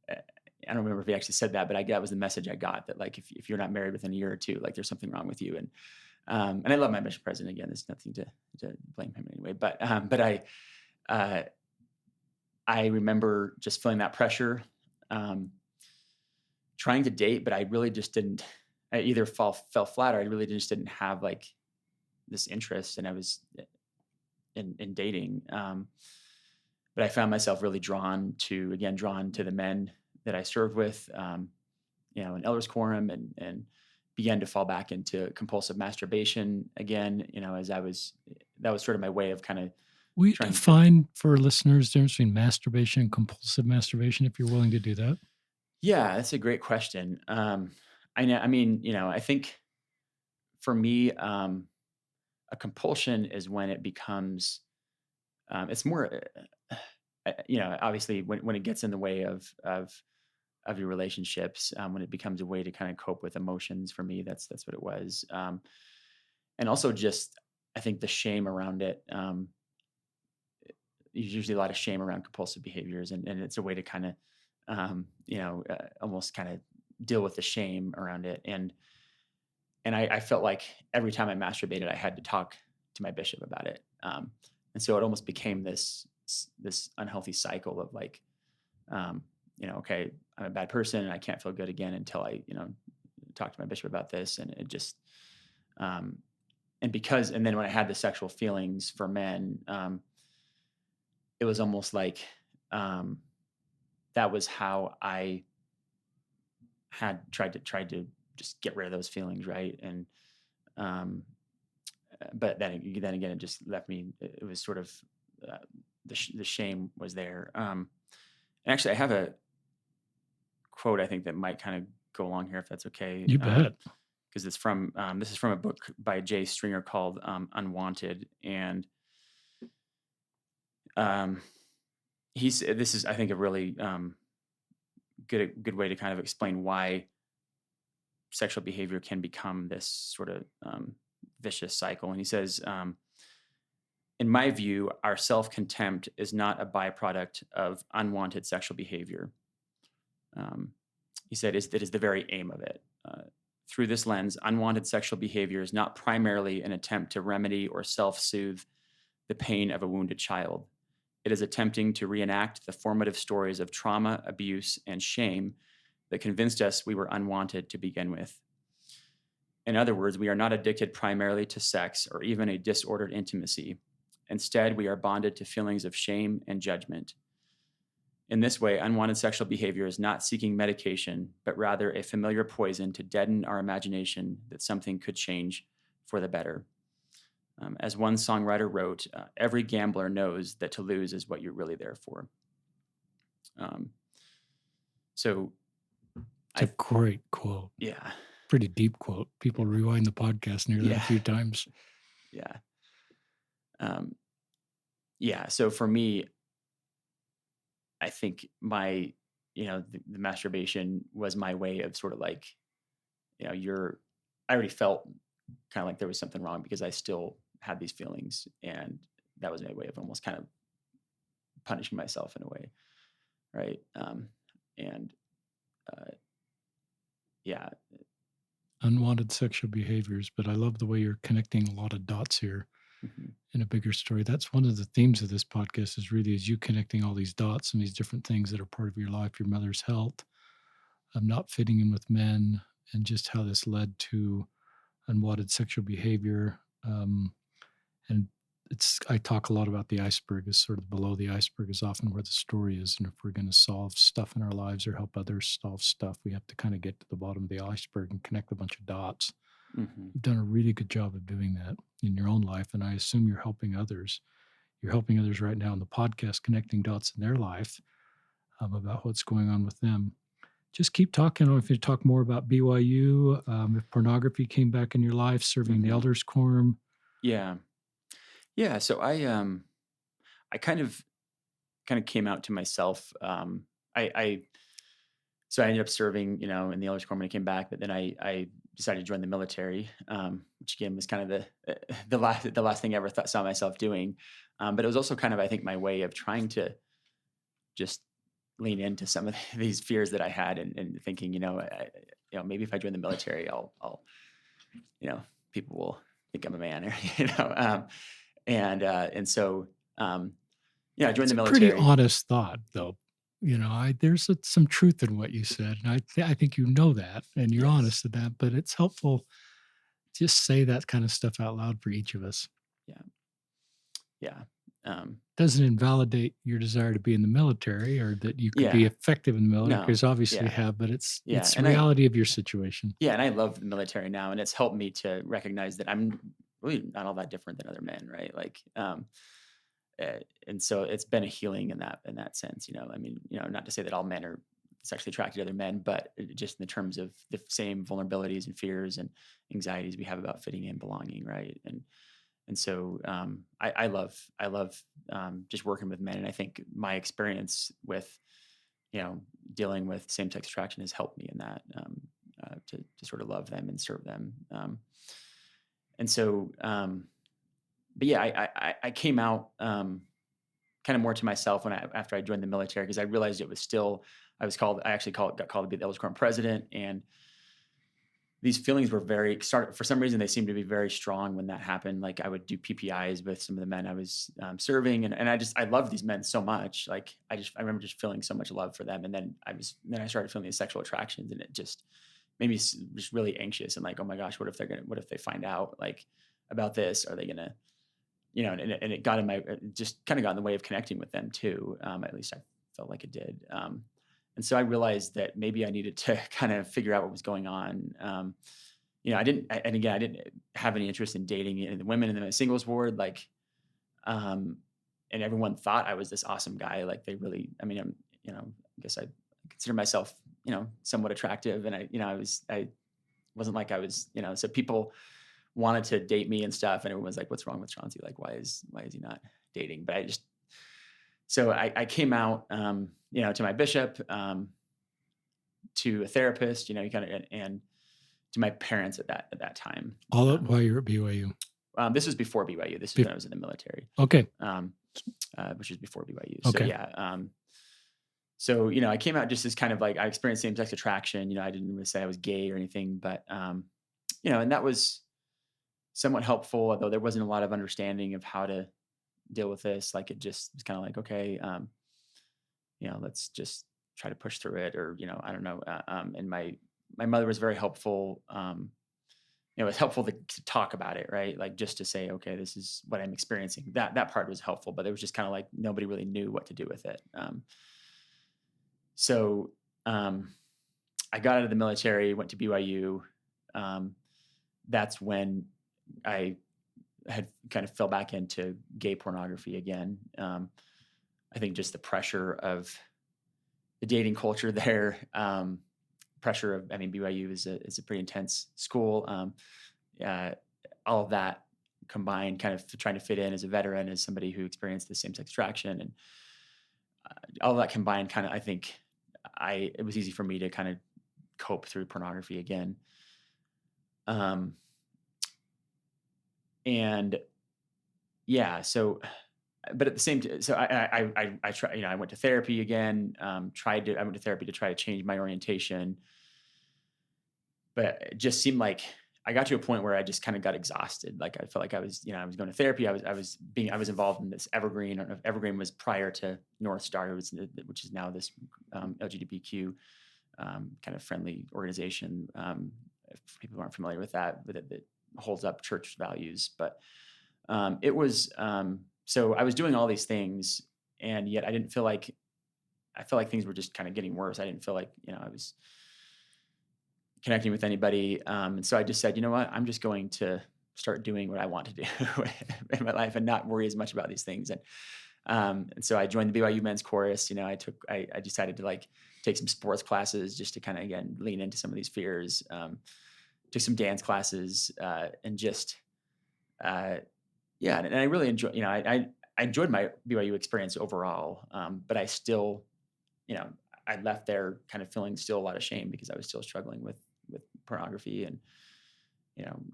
Speaker 2: I don't remember if he actually said that, but that was the message I got that like, if you're not married within a year or two, like there's something wrong with you. And I love my mission president again. There's nothing to blame him anyway, uh, I remember just feeling that pressure, um, trying to date, but I really just didn't. I either fell flat, or I really just didn't have like this interest, and I was in dating. But I found myself really drawn to the men that I served with, in elders quorum, and began to fall back into compulsive masturbation again. As that was sort of my way of kind of
Speaker 1: Will you
Speaker 2: trying to.
Speaker 1: define for listeners the difference between masturbation and compulsive masturbation if you're willing to do that?
Speaker 2: Yeah, that's a great question. I know. I mean, I think for me, a compulsion is when it becomes. It's more. Obviously, when it gets in the way of your relationships, when it becomes a way to kind of cope with emotions. For me, that's what it was. And also just, I think the shame around it. There's usually a lot of shame around compulsive behaviors, and it's a way to kind of, almost kind of deal with the shame around it. And I felt like every time I masturbated, I had to talk to my bishop about it. And so it almost became this unhealthy cycle of like, okay, I'm a bad person and I can't feel good again until I, talk to my bishop about this. And it just, um, and then when I had the sexual feelings for men, it was almost like, um, that was how I had tried to just get rid of those feelings. Right. Um, but then again, it just left me. It was sort of, uh, the shame was there. And actually, I have a quote I think that might kind of go along here, if that's okay.
Speaker 1: You bet.
Speaker 2: Because this is from a book by Jay Stringer called, Unwanted, and um, this is, I think, a really, good way to kind of explain why sexual behavior can become this sort of, vicious cycle. And he says, in my view, our self contempt is not a byproduct of unwanted sexual behavior. Um, he said, that is the very aim of it. Through this lens, unwanted sexual behavior is not primarily an attempt to remedy or self soothe the pain of a wounded child. It is attempting to reenact the formative stories of trauma, abuse, and shame that convinced us we were unwanted to begin with. In other words, we are not addicted primarily to sex or even a disordered intimacy. Instead, we are bonded to feelings of shame and judgment. In this way, unwanted sexual behavior is not seeking medication, but rather a familiar poison to deaden our imagination that something could change for the better. As one songwriter wrote, every gambler knows that to lose is what you're really there for. Um, so
Speaker 1: It's a
Speaker 2: I,
Speaker 1: great quote.
Speaker 2: yeah,
Speaker 1: Pretty deep quote. People
Speaker 2: yeah,
Speaker 1: rewind the podcast and hear that a
Speaker 2: yeah,
Speaker 1: few times.
Speaker 2: yeah, um, yeah. So for me, I think the masturbation was my way of sort of like, I already felt kind of like there was something wrong because I still had these feelings, and that was my way of almost kind of punishing myself in a way, right? And uh, yeah,
Speaker 1: Unwanted sexual behaviors, but I love the way you're connecting a lot of dots here
Speaker 2: mhm,
Speaker 1: in a bigger story. That's one of the themes of this podcast is you connecting all these dots and these different things that are part of your life, your mother's health, not fitting in with men, and just how this led to unwanted sexual behavior. And I talk a lot about the iceberg is sort of below the iceberg is often where the story is. And if we're going to solve stuff in our lives or help others solve stuff, we have to kind of get to the bottom of the iceberg and connect a bunch of dots.
Speaker 2: mhm,
Speaker 1: You've done a really good job of doing that in your own life. And I assume you're helping others. You're helping others right now in the podcast, connecting dots in their life about what's going on with them. Just keep talking. I don't know if you talk more about BYU, if pornography came back in your life, serving the
Speaker 2: mhm.
Speaker 1: elders quorum.
Speaker 2: Yeah, yeah. So I kind of came out to myself. I So I ended up serving, in the elders corps when I came back, but then I decided to join the military, which again was kind of the last thing I ever saw myself doing. But it was also kind of, I think, my way of trying to just lean into some of these fears that I had, and thinking, maybe if I join the military, I'll, you know, people will think I'm a man, or and so I joined
Speaker 1: It's
Speaker 2: the
Speaker 1: a pretty
Speaker 2: military.
Speaker 1: honest thought, though. There's some truth in what you said, and I think you know that, and you're
Speaker 2: Yes.
Speaker 1: honest to that. But it's helpful just say that kind of stuff out loud for each of us.
Speaker 2: Yeah. Yeah. Um,
Speaker 1: Doesn't invalidate your desire to be in the military or that you could be
Speaker 2: yeah.
Speaker 1: effective in the military,
Speaker 2: No.
Speaker 1: because obviously you
Speaker 2: Yeah.
Speaker 1: have. But it's
Speaker 2: Yeah.
Speaker 1: it's the
Speaker 2: And I
Speaker 1: reality of your situation.
Speaker 2: Yeah, and I love the military now, and it's helped me to recognize that I'm really not all that different than other men, right? Like, and so it's been a healing in that sense. I mean, not to say that all men are sexually attracted to other men, but just in the terms of the same vulnerabilities and fears and anxieties we have about fitting in, belonging, right? And so I love just working with men, and I think my experience with dealing with same-sex attraction has helped me in that, to sort of love them and serve them. And so, but yeah, I came out kind of more to myself after I joined the military, because I realized it was still I actually got called to be the Elders Quorum president, and these feelings were for some reason they seemed to be very strong when that happened. Like, I would do PPIs with some of the men I was serving, and I loved these men so much. Like, I remember just feeling so much love for them, and then I started feeling these sexual attractions, and it just made me just really anxious, and like, oh my gosh, what if they find out, like, about this? Are they gonna, and it got in my it just kind of got in the way of connecting with them too. At least I felt like it did. And so I realized that maybe I needed to kind of figure out what was going on. And again, I didn't have any interest in dating the women in the singles ward, like, um, and everyone thought I was this awesome guy. Like, they really, I mean, I guess I consider myself, somewhat attractive, and I wasn't like I was, so people wanted to date me and stuff, and everyone was like, "What's wrong with Chauncey? Like, why is he not dating?" But I came out, to my bishop, to a therapist, you kind of, and to my parents at that time.
Speaker 1: All
Speaker 2: Um,
Speaker 1: while you're at BYU.
Speaker 2: this was before BYU. This is when
Speaker 1: Bef-
Speaker 2: I was in the military,
Speaker 1: okay,
Speaker 2: um, which is before BYU. So
Speaker 1: okay.
Speaker 2: yeah. So I came out just as kind of like, I experienced same-sex attraction. I didn't really say I was gay or anything, but and that was somewhat helpful, although there wasn't a lot of understanding of how to deal with this. Like, it just was kind of like, okay, let's just try to push through it, or I don't know. And my mother was very helpful. It was helpful to talk about it, right? Like, just to say, okay, this is what I'm experiencing. That part was helpful, but it was just kind of like nobody really knew what to do with it. So um, I got out of the military, went to BYU. Um, that's when I had kind of fell back into gay pornography again. I think just the pressure of the dating culture there, pressure of, I mean, BYU is a pretty intense school. Uh, all of that combined, kind of trying to fit in as a veteran, as somebody who experienced the same sex attraction, and all of that combined, kind of, I think it was easy for me to kind of cope through pornography again. Um, and yeah, so but at the same time, so I try, I went to therapy again. I went to therapy to try to change my orientation, but it just seemed like I got to a point where I just kind of got exhausted. Like I felt like I was, I was going to therapy. I was involved in this Evergreen. I don't know if Evergreen was prior to North Star, which is now this LGBTQ kind of friendly organization. If people aren't familiar with that, but it holds up church values. But it was so I was doing all these things, and yet I felt like things were just kind of getting worse. I didn't feel like I was connecting with anybody, and so I just said, you know what, I'm just going to start doing what I want to do in my life and not worry as much about these things. And so I joined the BYU men's chorus. I decided to like take some sports classes just to kind of again lean into some of these fears. Took some dance classes and just yeah, and I really enjoy. I enjoyed my BYU experience overall, but I still, you know, I left there kind of feeling still a lot of shame because I was still struggling with pornography and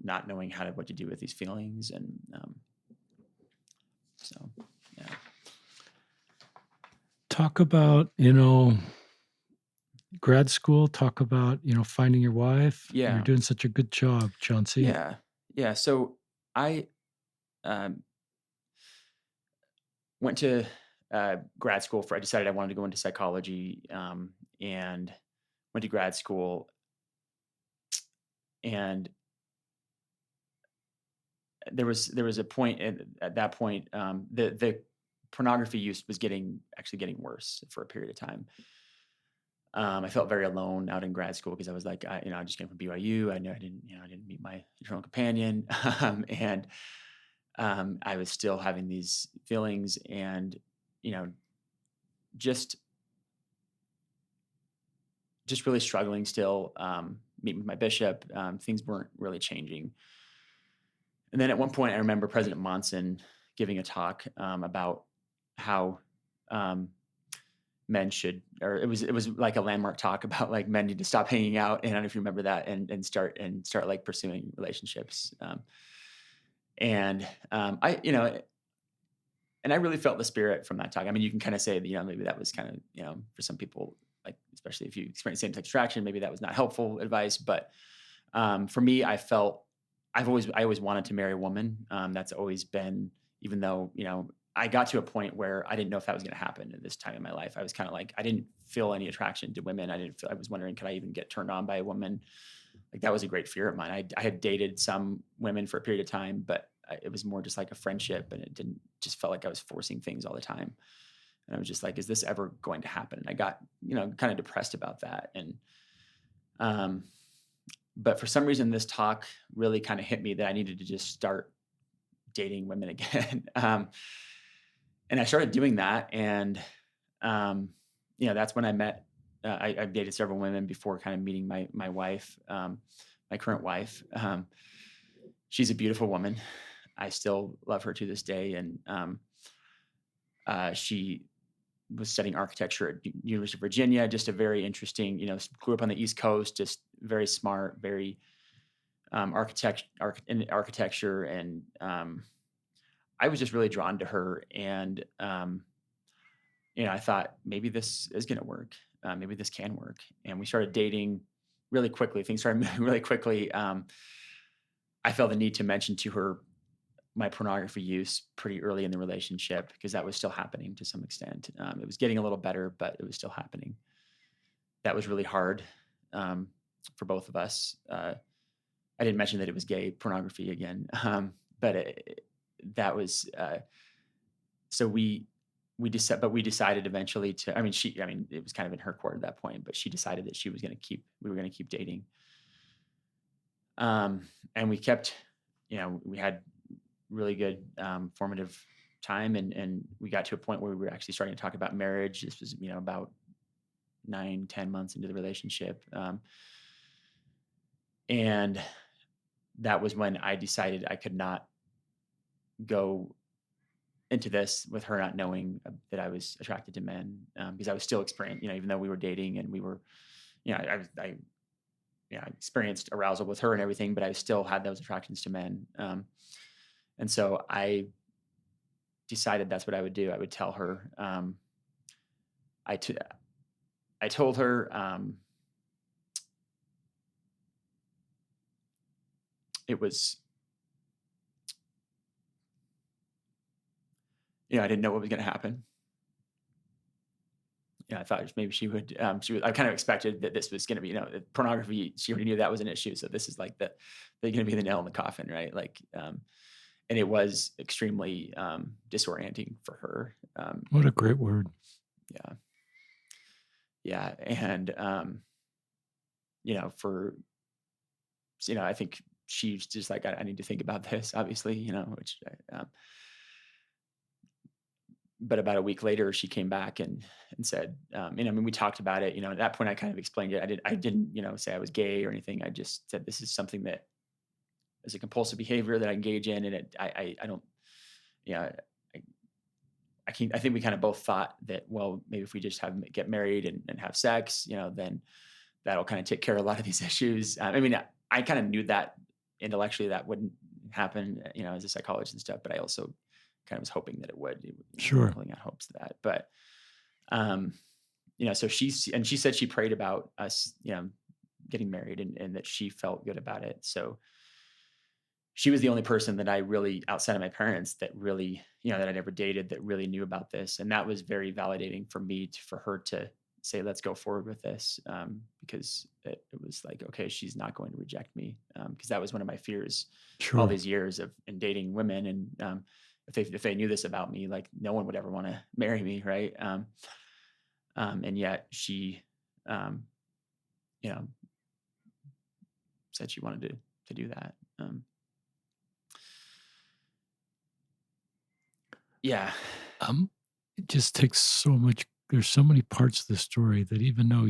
Speaker 2: not knowing what to do with these feelings, and so yeah.
Speaker 1: Talk about, grad school, talk about, finding your wife. You're
Speaker 2: Yeah.
Speaker 1: doing such a good job, Chauncey.
Speaker 2: Yeah. Yeah. So I um, went to grad school I decided I wanted to go into psychology, and went to grad school. And there was a point at that point, the pornography use was actually getting worse for a period of time. I felt very alone out in grad school because I was like, I just came from BYU. I knew I didn't meet my eternal companion, and I was still having these feelings, and you know, just just really struggling still. Meeting with my bishop, things weren't really changing. And then at one point, I remember President Monson giving a talk about how um, men should, or it was like a landmark talk about like men need to stop hanging out. And I don't know if you remember that, and start like pursuing relationships. And I, and I really felt the spirit from that talk. I mean, you can kind of say that, maybe that was kind of, for some people, like, especially if you experience same-sex attraction, maybe that was not helpful advice. But for me, I always wanted to marry a woman. That's always been, even though, I got to a point where I didn't know if that was going to happen at this time in my life. I was kind of like, I didn't feel any attraction to women. I was wondering, could I even get turned on by a woman? Like that was a great fear of mine. I had dated some women for a period of time, but it was more just like a friendship, and it didn't just felt like I was forcing things all the time. And I was just like, is this ever going to happen? And I got, kind of depressed about that. And, um, but for some reason, this talk really kind of hit me that I needed to just start dating women again. And I started doing that. And, um, that's when I met, I've dated several women before kind of meeting my wife, my current wife. She's a beautiful woman. I still love her to this day. And she was studying architecture at University of Virginia. Just a very interesting, grew up on the East Coast, just very smart, very in architecture. And I was just really drawn to her. And, I thought maybe this is going to work. Maybe this can work. And we started dating really quickly. Things started moving really quickly. I felt the need to mention to her my pornography use pretty early in the relationship because that was still happening to some extent. It was getting a little better, but it was still happening. That was really hard for both of us. I didn't mention that it was gay pornography again, but that was so we decided eventually to. I mean, it was kind of in her court at that point, but she decided that we were going to keep dating. And we kept, we had really good, formative time. And we got to a point where we were actually starting to talk about marriage. This was, about 9, 10 months into the relationship. And that was when I decided I could not go into this with her not knowing that I was attracted to men, because I was still experienced, even though we were dating and we were, I experienced arousal with her and everything, but I still had those attractions to men. And so I decided that's what I would do. I would tell her. I t- I told her, it was, I didn't know what was going to happen. I thought maybe I kind of expected that this was going to be, pornography. She already knew that was an issue. So this is like they're going to be the nail in the coffin. Right. Like, and it was extremely, disorienting for her.
Speaker 1: What a great word.
Speaker 2: Yeah. Yeah. And, for, I think she's just like, I need to think about this, obviously, which, but about a week later, she came back and said, we talked about it. At that point, I kind of explained it. I didn't, say I was gay or anything. I just said this is something that is a compulsive behavior that I engage in, and I don't, yeah, I, I think we kind of both thought that, well, maybe if we just get married and have sex, then that'll kind of take care of a lot of these issues. I kind of knew that intellectually that wouldn't happen, as a psychologist and stuff, but I also kind of was hoping that it would,
Speaker 1: Sure.
Speaker 2: holding out hopes to that. But, um, so she said she prayed about us, getting married, and that she felt good about it. So she was the only person that I really, outside of my parents, that really, that I'd ever dated, that really knew about this. And that was very validating for me for her to say, let's go forward with this. Because it was like, okay, she's not going to reject me. Because that was one of my fears all
Speaker 1: Sure.
Speaker 2: these years in dating women. And, if they knew this about me, like no one would ever want to marry me. Right. And yet she, um, you know, said she wanted to do that. Yeah.
Speaker 1: It just takes so much. There's so many parts of the story that even though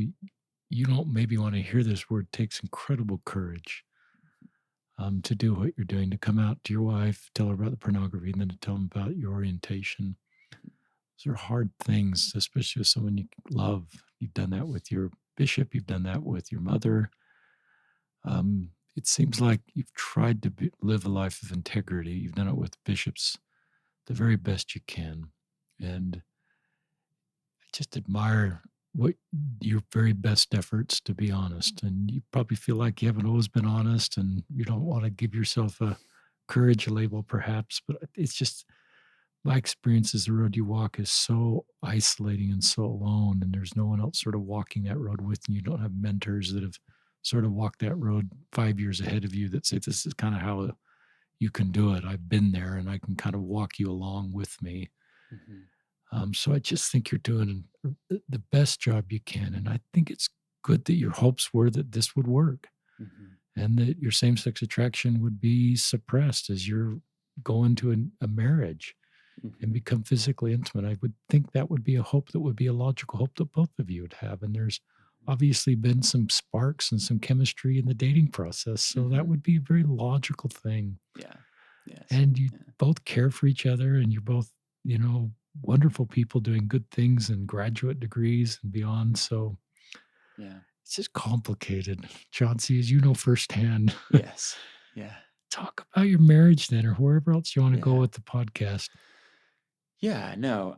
Speaker 1: you don't maybe want to hear this word, takes incredible courage to do what you're doing, to come out to your wife, tell her about the pornography, and then to tell them about your orientation. Those are hard things, especially with someone you love. You've done that with your bishop, you've done that with your mother. It seems like you've tried to live a life of integrity. You've done it with bishops the very best you can. And I just admire what your very best efforts to be honest. And you probably feel like you haven't always been honest and you don't want to give yourself a courage label, perhaps, but it's just my experience is the road you walk is so isolating and so alone, and there's no one else sort of walking that road with you. You don't have mentors that have sort of walked that road 5 years ahead of you that say this is kind of how you can do it. I've been there, and I can kind of walk you along with me.
Speaker 2: Mhm.
Speaker 1: So I just think you're doing the best job you can, and I think it's good that your hopes were that this would work
Speaker 2: Mhm.
Speaker 1: and that your same-sex attraction would be suppressed as you're going to a marriage and
Speaker 2: Mhm.
Speaker 1: become physically intimate. I would think that would be a hope that would be a logical hope that both of you would have. And there's obviously been some sparks and some chemistry in the dating process. So that
Speaker 2: Mhm.
Speaker 1: would be a very logical thing.
Speaker 2: Yeah. Yes.
Speaker 1: And you
Speaker 2: Yeah.
Speaker 1: both care for each other and you're both, wonderful people doing good things and graduate degrees and beyond. So
Speaker 2: Yeah.
Speaker 1: it's just complicated. Chauncey, as you know firsthand,
Speaker 2: Yes. Yeah.
Speaker 1: talk about your marriage then or wherever else you want to go
Speaker 2: Yeah.
Speaker 1: with the podcast.
Speaker 2: Yeah. No,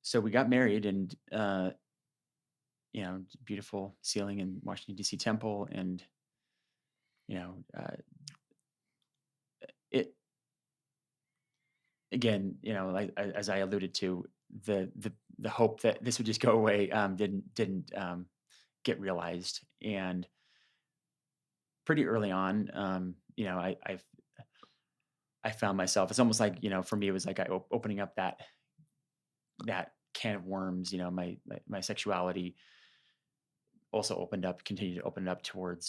Speaker 2: so we got married, and, beautiful ceiling in Washington, D.C. temple. And, you know, uh, it, again, like as I alluded to, the hope that this would just go away, didn't, get realized. And pretty early on, I found myself, it's almost like, for me, it was like opening up that can of worms. My sexuality also continued to open up toward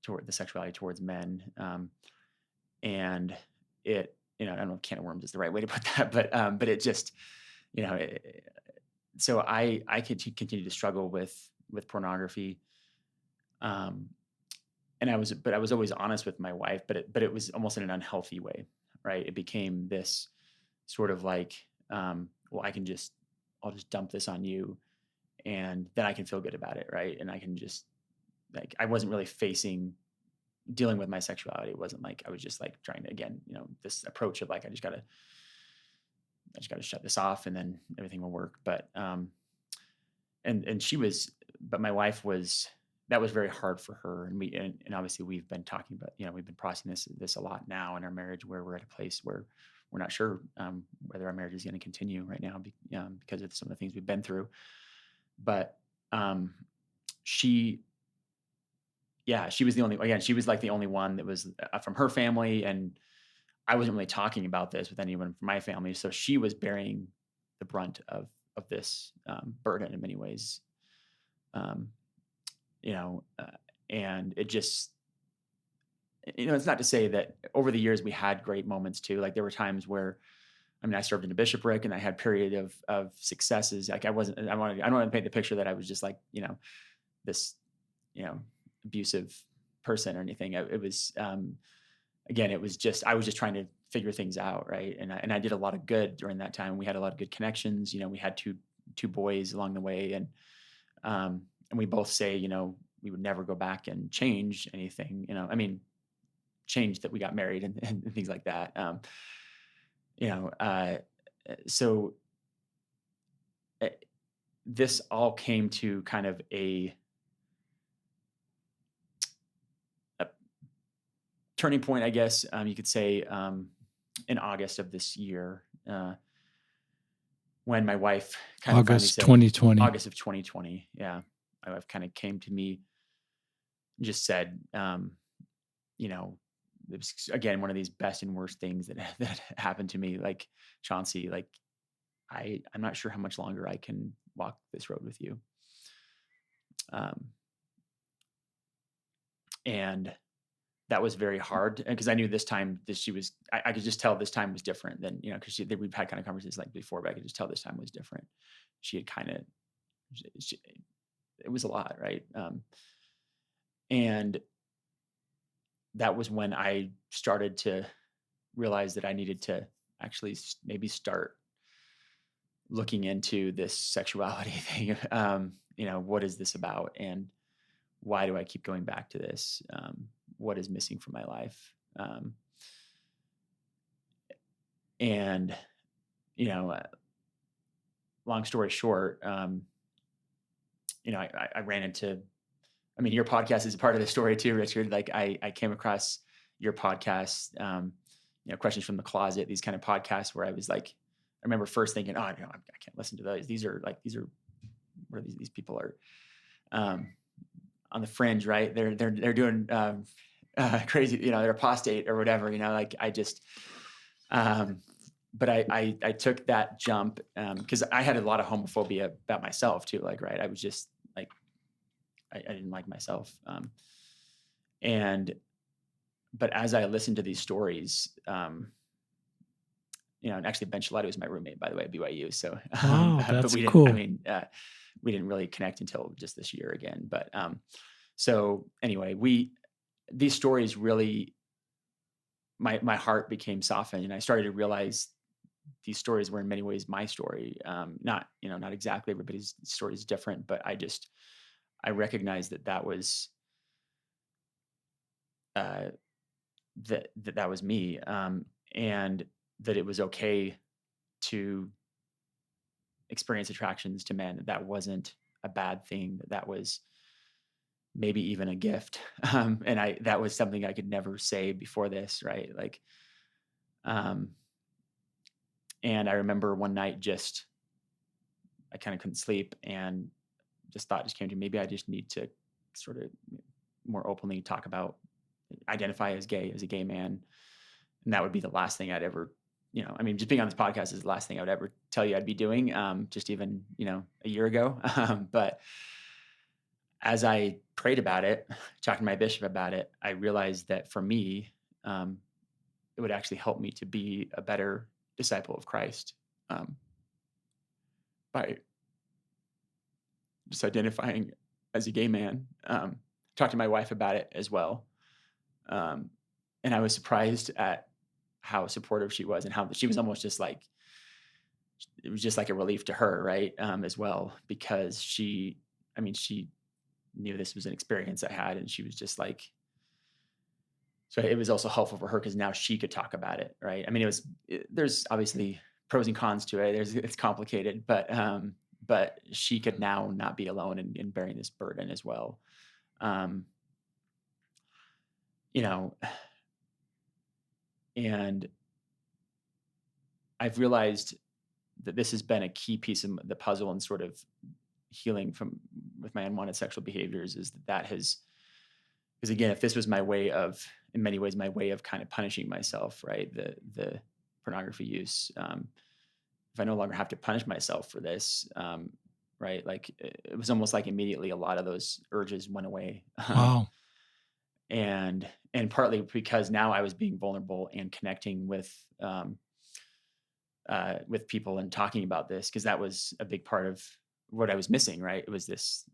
Speaker 2: the sexuality towards men. and it, I don't know if can of worms is the right way to put that, but it just, you know, so I could continue to struggle with pornography. Um, and I was always honest with my wife, but it was almost in an unhealthy way, right? It became this sort of like, well, I'll just dump this on you, and then I can feel good about it, right? And I can just like I wasn't really facing dealing with my sexuality. It wasn't like I was just like trying to again, this approach of like I just gotta shut this off and then everything will work. And she was, but my wife was, that was very hard for her. And obviously we've been talking about, we've been processing this a lot now in our marriage, where we're at a place where we're not sure whether our marriage is going to continue right now because of some of the things we've been through. But um, she, yeah, she was the only, again, she was like the only one that was from her family. And I wasn't really talking about this with anyone from my family. So she was bearing the brunt of this burden in many ways. Um, you know, uh, and it just, it's not to say that over the years we had great moments too. Like there were times where, I mean, I served in a bishopric and I had period of successes. Like I don't want to paint the picture that I was just like, this, you know, abusive person or anything. It was, again, it was just, I was just trying to figure things out. Right. And I did a lot of good during that time. We had a lot of good connections. We had two boys along the way. And we both say, we would never go back and change anything, I mean, change that we got married and things like that. You know, uh, so uh, this all came to kind of a turning point, I guess you could say, in August of this year, when my wife kind of finally
Speaker 1: August
Speaker 2: said,
Speaker 1: 2020.
Speaker 2: August of 2020. Yeah. My wife kind of came to me and just said, you know, it was again one of these best and worst things that that happened to me. Like, Chauncey, like I'm not sure how much longer I can walk this road with you. Um, and that was very hard because I knew this time that she was. I could just tell this time was different than because we've had kind of conversations like before, but I could just tell this time was different. She had kind of, it was a lot, right? And that was when I started to realize that I needed to actually maybe start looking into this sexuality thing. What is this about? And why do I keep going back to this? What is missing from my life? And, you know, uh, long story short, I ran into, I mean, your podcast is a part of the story too, Richard. Like I came across your podcast, Questions from the Closet, these kind of podcasts where I was like, I remember first thinking, oh, no, I can't listen to those. These are where these people are um, on the fringe, right? They're doing crazy, they're apostate or whatever, like I just, but I took that jump because I had a lot of homophobia about myself too. Like, right. I was just like, I didn't like myself. And, but as I listened to these stories, and actually Ben Shaletti was my roommate, by the way, at BYU. So,
Speaker 1: Wow,
Speaker 2: but
Speaker 1: that's
Speaker 2: we didn't, I
Speaker 1: cool.
Speaker 2: mean, we didn't really connect until just this year again. But so anyway, these stories really, my heart became softened, and I started to realize these stories were in many ways my story. Not exactly everybody's story is different, but I recognized that was uh, that was me, and that it was okay to experience attractions to men. That wasn't a bad thing. That was maybe even a gift. And that was something I could never say before this, right? Like, um, and I remember one night I kind of couldn't sleep and just thought just came to me, maybe I just need to sort of more openly talk about, identify as gay, as a gay man. And that would be the last thing I'd ever, I mean, just being on this podcast is the last thing I would ever tell you I'd be doing, just even, a year ago. But as I prayed about it, talking to my bishop about it, I realized that for me, um, it would actually help me to be a better disciple of Christ, um, by just identifying as a gay man. Talked to my wife about it as well, um, and I was surprised at how supportive she was and how she was almost just like it was just like a relief to her, right? As well, because I mean, she knew this was an experience I had, and she was just like, so it was also helpful for her because now she could talk about it, right? I mean, there's obviously pros and cons to it. It's complicated, but she could now not be alone in bearing this burden as well. Um, you know, and I've realized that this has been a key piece of the puzzle and sort of healing from with my unwanted sexual behaviors is that has because again, if this was my way of in many ways my way of kind of punishing myself, right? The pornography use. If I no longer have to punish myself for this, right? Like it was almost like immediately a lot of those urges went away.
Speaker 1: Wow.
Speaker 2: And partly because now I was being vulnerable and connecting with people and talking about this because that was a big part of what I was missing, right? It was this.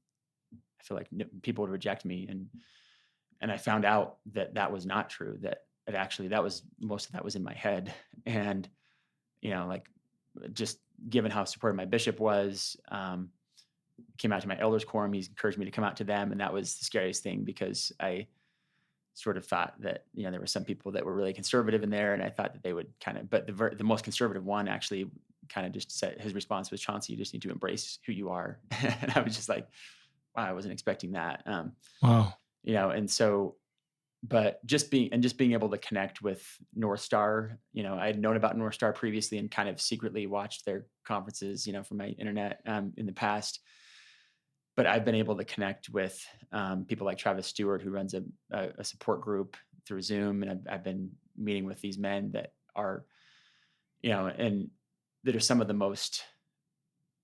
Speaker 2: I feel like people would reject me, and I found out that that was not true. That it actually that was most of that was in my head, and like just given how supportive my bishop was, came out to my elders quorum. He's encouraged me to come out to them, and that was the scariest thing because I sort of thought that there were some people that were really conservative in there, and I thought that they would kind of. But the most conservative one actually kind of just said his response was, "Chauncey, you just need to embrace who you are," and I was just like, "Wow, I wasn't expecting that."
Speaker 1: Wow.
Speaker 2: And so but just being able to connect with North Star, I had known about North Star previously and kind of secretly watched their conferences, from my internet in the past. But I've been able to connect with people like Travis Stewart, who runs a support group through Zoom, and I've been meeting with these men that are, and that are some of the most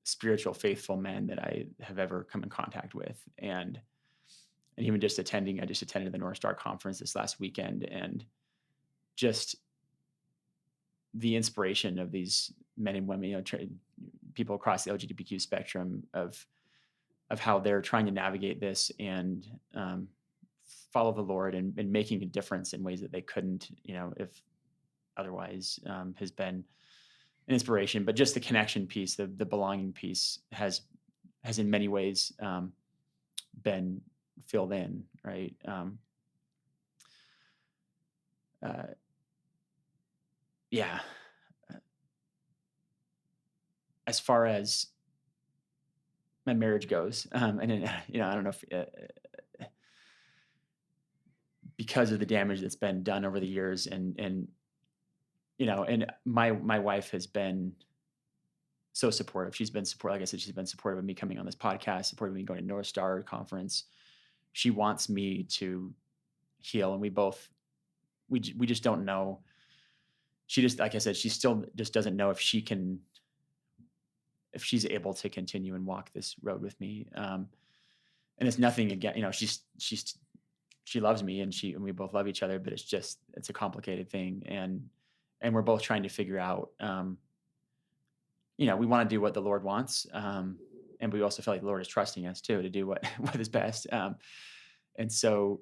Speaker 2: spiritual, faithful men that I have ever come in contact with, and even I just attended the North Star conference this last weekend, and just the inspiration of these men and women, people across the LGBTQ spectrum of how they're trying to navigate this and follow the Lord and making a difference in ways that they couldn't, if otherwise, has been an inspiration. But just the connection piece, the belonging piece, has in many ways been filled in, right? Uh, yeah. Uh, As far as my marriage goes, and then, I don't know if because of the damage that's been done over the years, and my wife has been so supportive. She's been supportive, like I said, she's been supportive of me coming on this podcast, supportive of me going to North Star conference. She wants me to heal, and we just don't know. She just, like I said, she still just doesn't know if she's able to continue and walk this road with me. And it's nothing again, she loves me, and we both love each other, but it's a complicated thing. And we're both trying to figure out, we want to do what the Lord wants. And we also feel like the Lord is trusting us too, to do what, what is best. And so,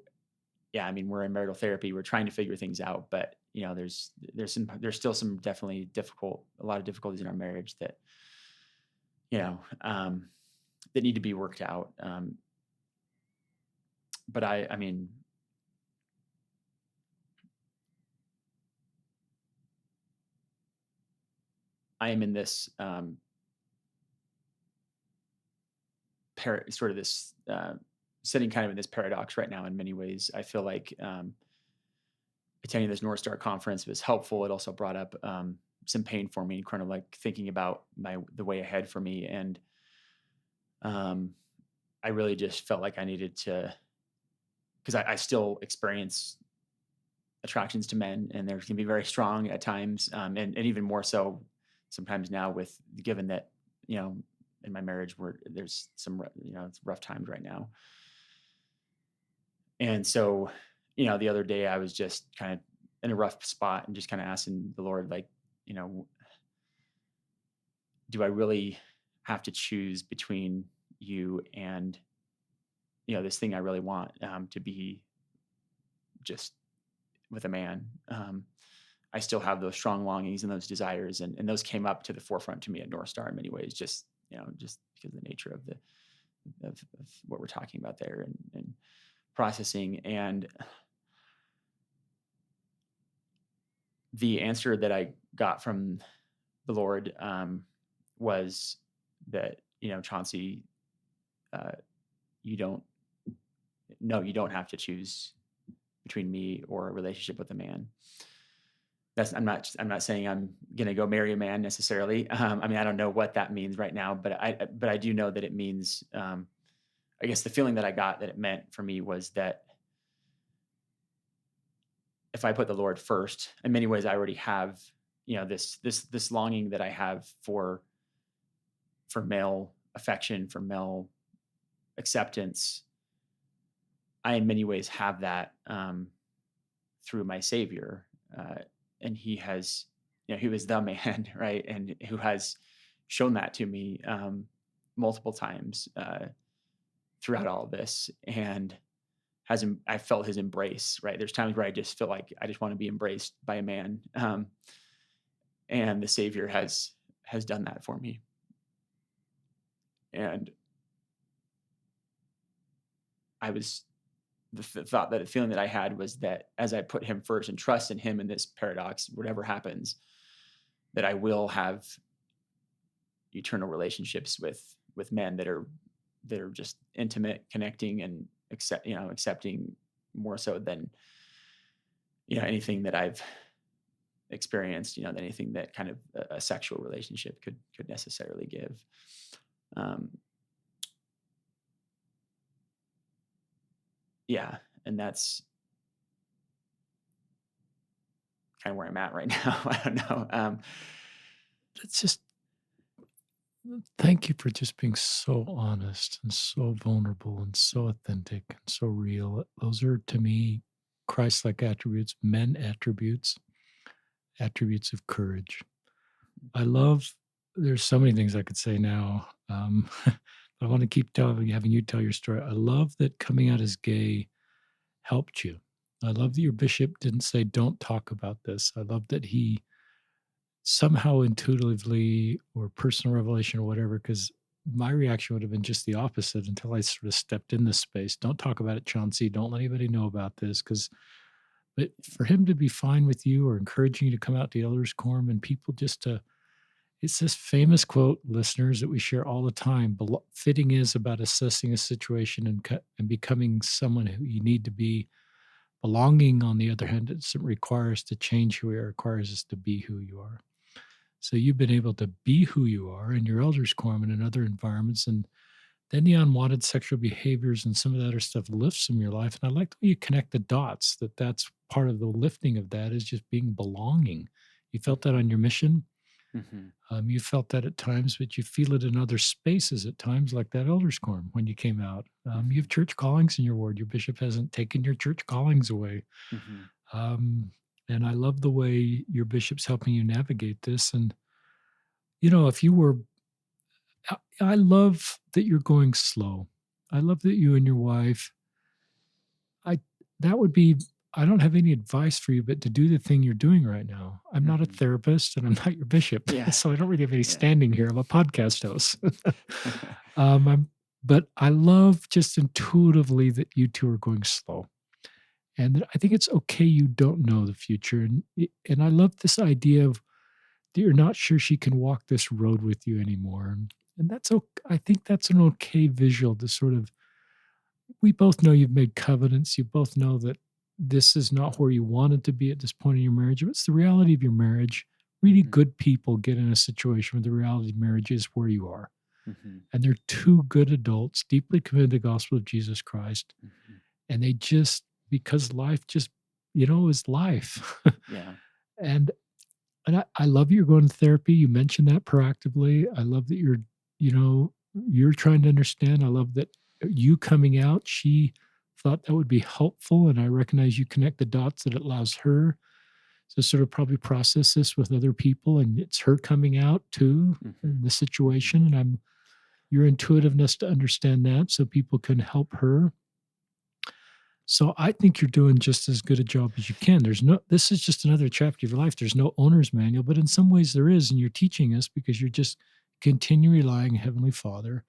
Speaker 2: yeah, I mean, we're in marital therapy. We're trying to figure things out, but there's still some definitely a lot of difficulties in our marriage that, you know, um, that need to be worked out. But I mean, I am in this sort of this sitting kind of in this paradox right now. In many ways, I feel like attending this North Star conference was helpful. It also brought up some pain for me, kind of like thinking about the way ahead for me, and um, I really just felt like I needed to, because I still experience attractions to men, and they can be very strong at times, and even more so sometimes now, with given that in my marriage where there's some it's rough times right now. And so the other day I was just kind of in a rough spot and just kind of asking the Lord, like, you know, do I really have to choose between you and, this thing I really want, to be just with a man? I still have those strong longings and those desires, and those came up to the forefront to me at North Star in many ways, just because of the nature of of what we're talking about there, and processing. And the answer that I got from the Lord, was that, Chauncey, uh, you don't, no, you don't have to choose between me or a relationship with a man. I'm not saying I'm going to go marry a man necessarily. I mean, I don't know what that means right now, but I do know that it means, I guess the feeling that I got that it meant for me was that if I put the Lord first, in many ways, I already have, this longing that I have for male affection, for male acceptance. I, in many ways, have that, through my Savior, and he was the man, right, and who has shown that to me, multiple times, throughout all of this, and I felt his embrace. Right, there's times where I just feel like I just want to be embraced by a man, and the Savior has done that for me. And I was the thought that the feeling that I had was that as I put him first and trust in him in this paradox, whatever happens, that I will have eternal relationships with men that are just intimate, connecting, and accepting more so than anything that I've experienced, than anything that kind of a sexual relationship could necessarily give. Um, yeah, and that's kind of where I'm at right now. I don't know.
Speaker 1: It's just thank you for just being so honest and so vulnerable and so authentic and so real. Those are, to me, Christ-like attributes, men attributes, attributes of courage. I love there's so many things I could say now, but I want to keep having you tell your story. I love that coming out as gay helped you. I love that your bishop didn't say, "Don't talk about this." I love that he somehow intuitively or personal revelation or whatever, because my reaction would have been just the opposite until I sort of stepped in this space. Don't talk about it, Chauncey. Don't let anybody know about this. But for him to be fine with you or encouraging you to come out to the elders quorum and people just to, it's this famous quote, listeners, that we share all the time. Fitting is about assessing a situation and becoming someone who you need to be. Belonging, on the other hand, doesn't require us to change who we are, it requires us to be who you are. So you've been able to be who you are in your elders quorum and in other environments, and then the unwanted sexual behaviors and some of that other stuff lifts from your life. And I like the way you connect the dots. That's part of the lifting of that is just being belonging. You felt that on your mission.
Speaker 2: Mhm.
Speaker 1: You felt that at times, but you feel it in other spaces at times, like that elders quorum when you came out. You
Speaker 2: Mhm.
Speaker 1: have church callings in your ward. Your bishop hasn't taken your church callings away.
Speaker 2: Mhm.
Speaker 1: Um, and I love the way your bishop's helping you navigate this. And, if you were, I love that you're going slow. I love that you and your wife, I, that would be, I don't have any advice for you, but to do the thing you're doing right now. I'm not a
Speaker 2: Mhm.
Speaker 1: therapist and I'm not your bishop.
Speaker 2: Yeah.
Speaker 1: So I don't really have any
Speaker 2: Yeah.
Speaker 1: standing here. I'm a podcast host. um, I'm, but I love just intuitively that you two are going slow. And I think it's okay you don't know the future. And I love this idea of that you're not sure she can walk this road with you anymore. And that's okay. I think that's an okay visual to sort of, we both know you've made covenants. You both know that this is not where you wanted to be at this point in your marriage. But it's the reality of your marriage. Really
Speaker 2: Mhm.
Speaker 1: good people get in a situation where the reality of marriage is where you are.
Speaker 2: Mhm.
Speaker 1: And they're two good adults, deeply committed to the gospel of Jesus Christ.
Speaker 2: Mhm.
Speaker 1: And they just, because life just, is life.
Speaker 2: Yeah.
Speaker 1: and I love you're going to therapy. You mentioned that proactively. I love that you're trying to understand. I love that you coming out, she thought that would be helpful. And I recognize you connect the dots that it allows her to sort of probably process this with other people, and it's her coming out too
Speaker 2: Mhm.
Speaker 1: in the situation, and I'm your intuitiveness to understand that so people can help her. So I think you're doing just as good a job as you can. There's no This is just another chapter of your life. There's no owner's manual, but in some ways there is, and you're teaching us because you're just continue relying on Heavenly Father,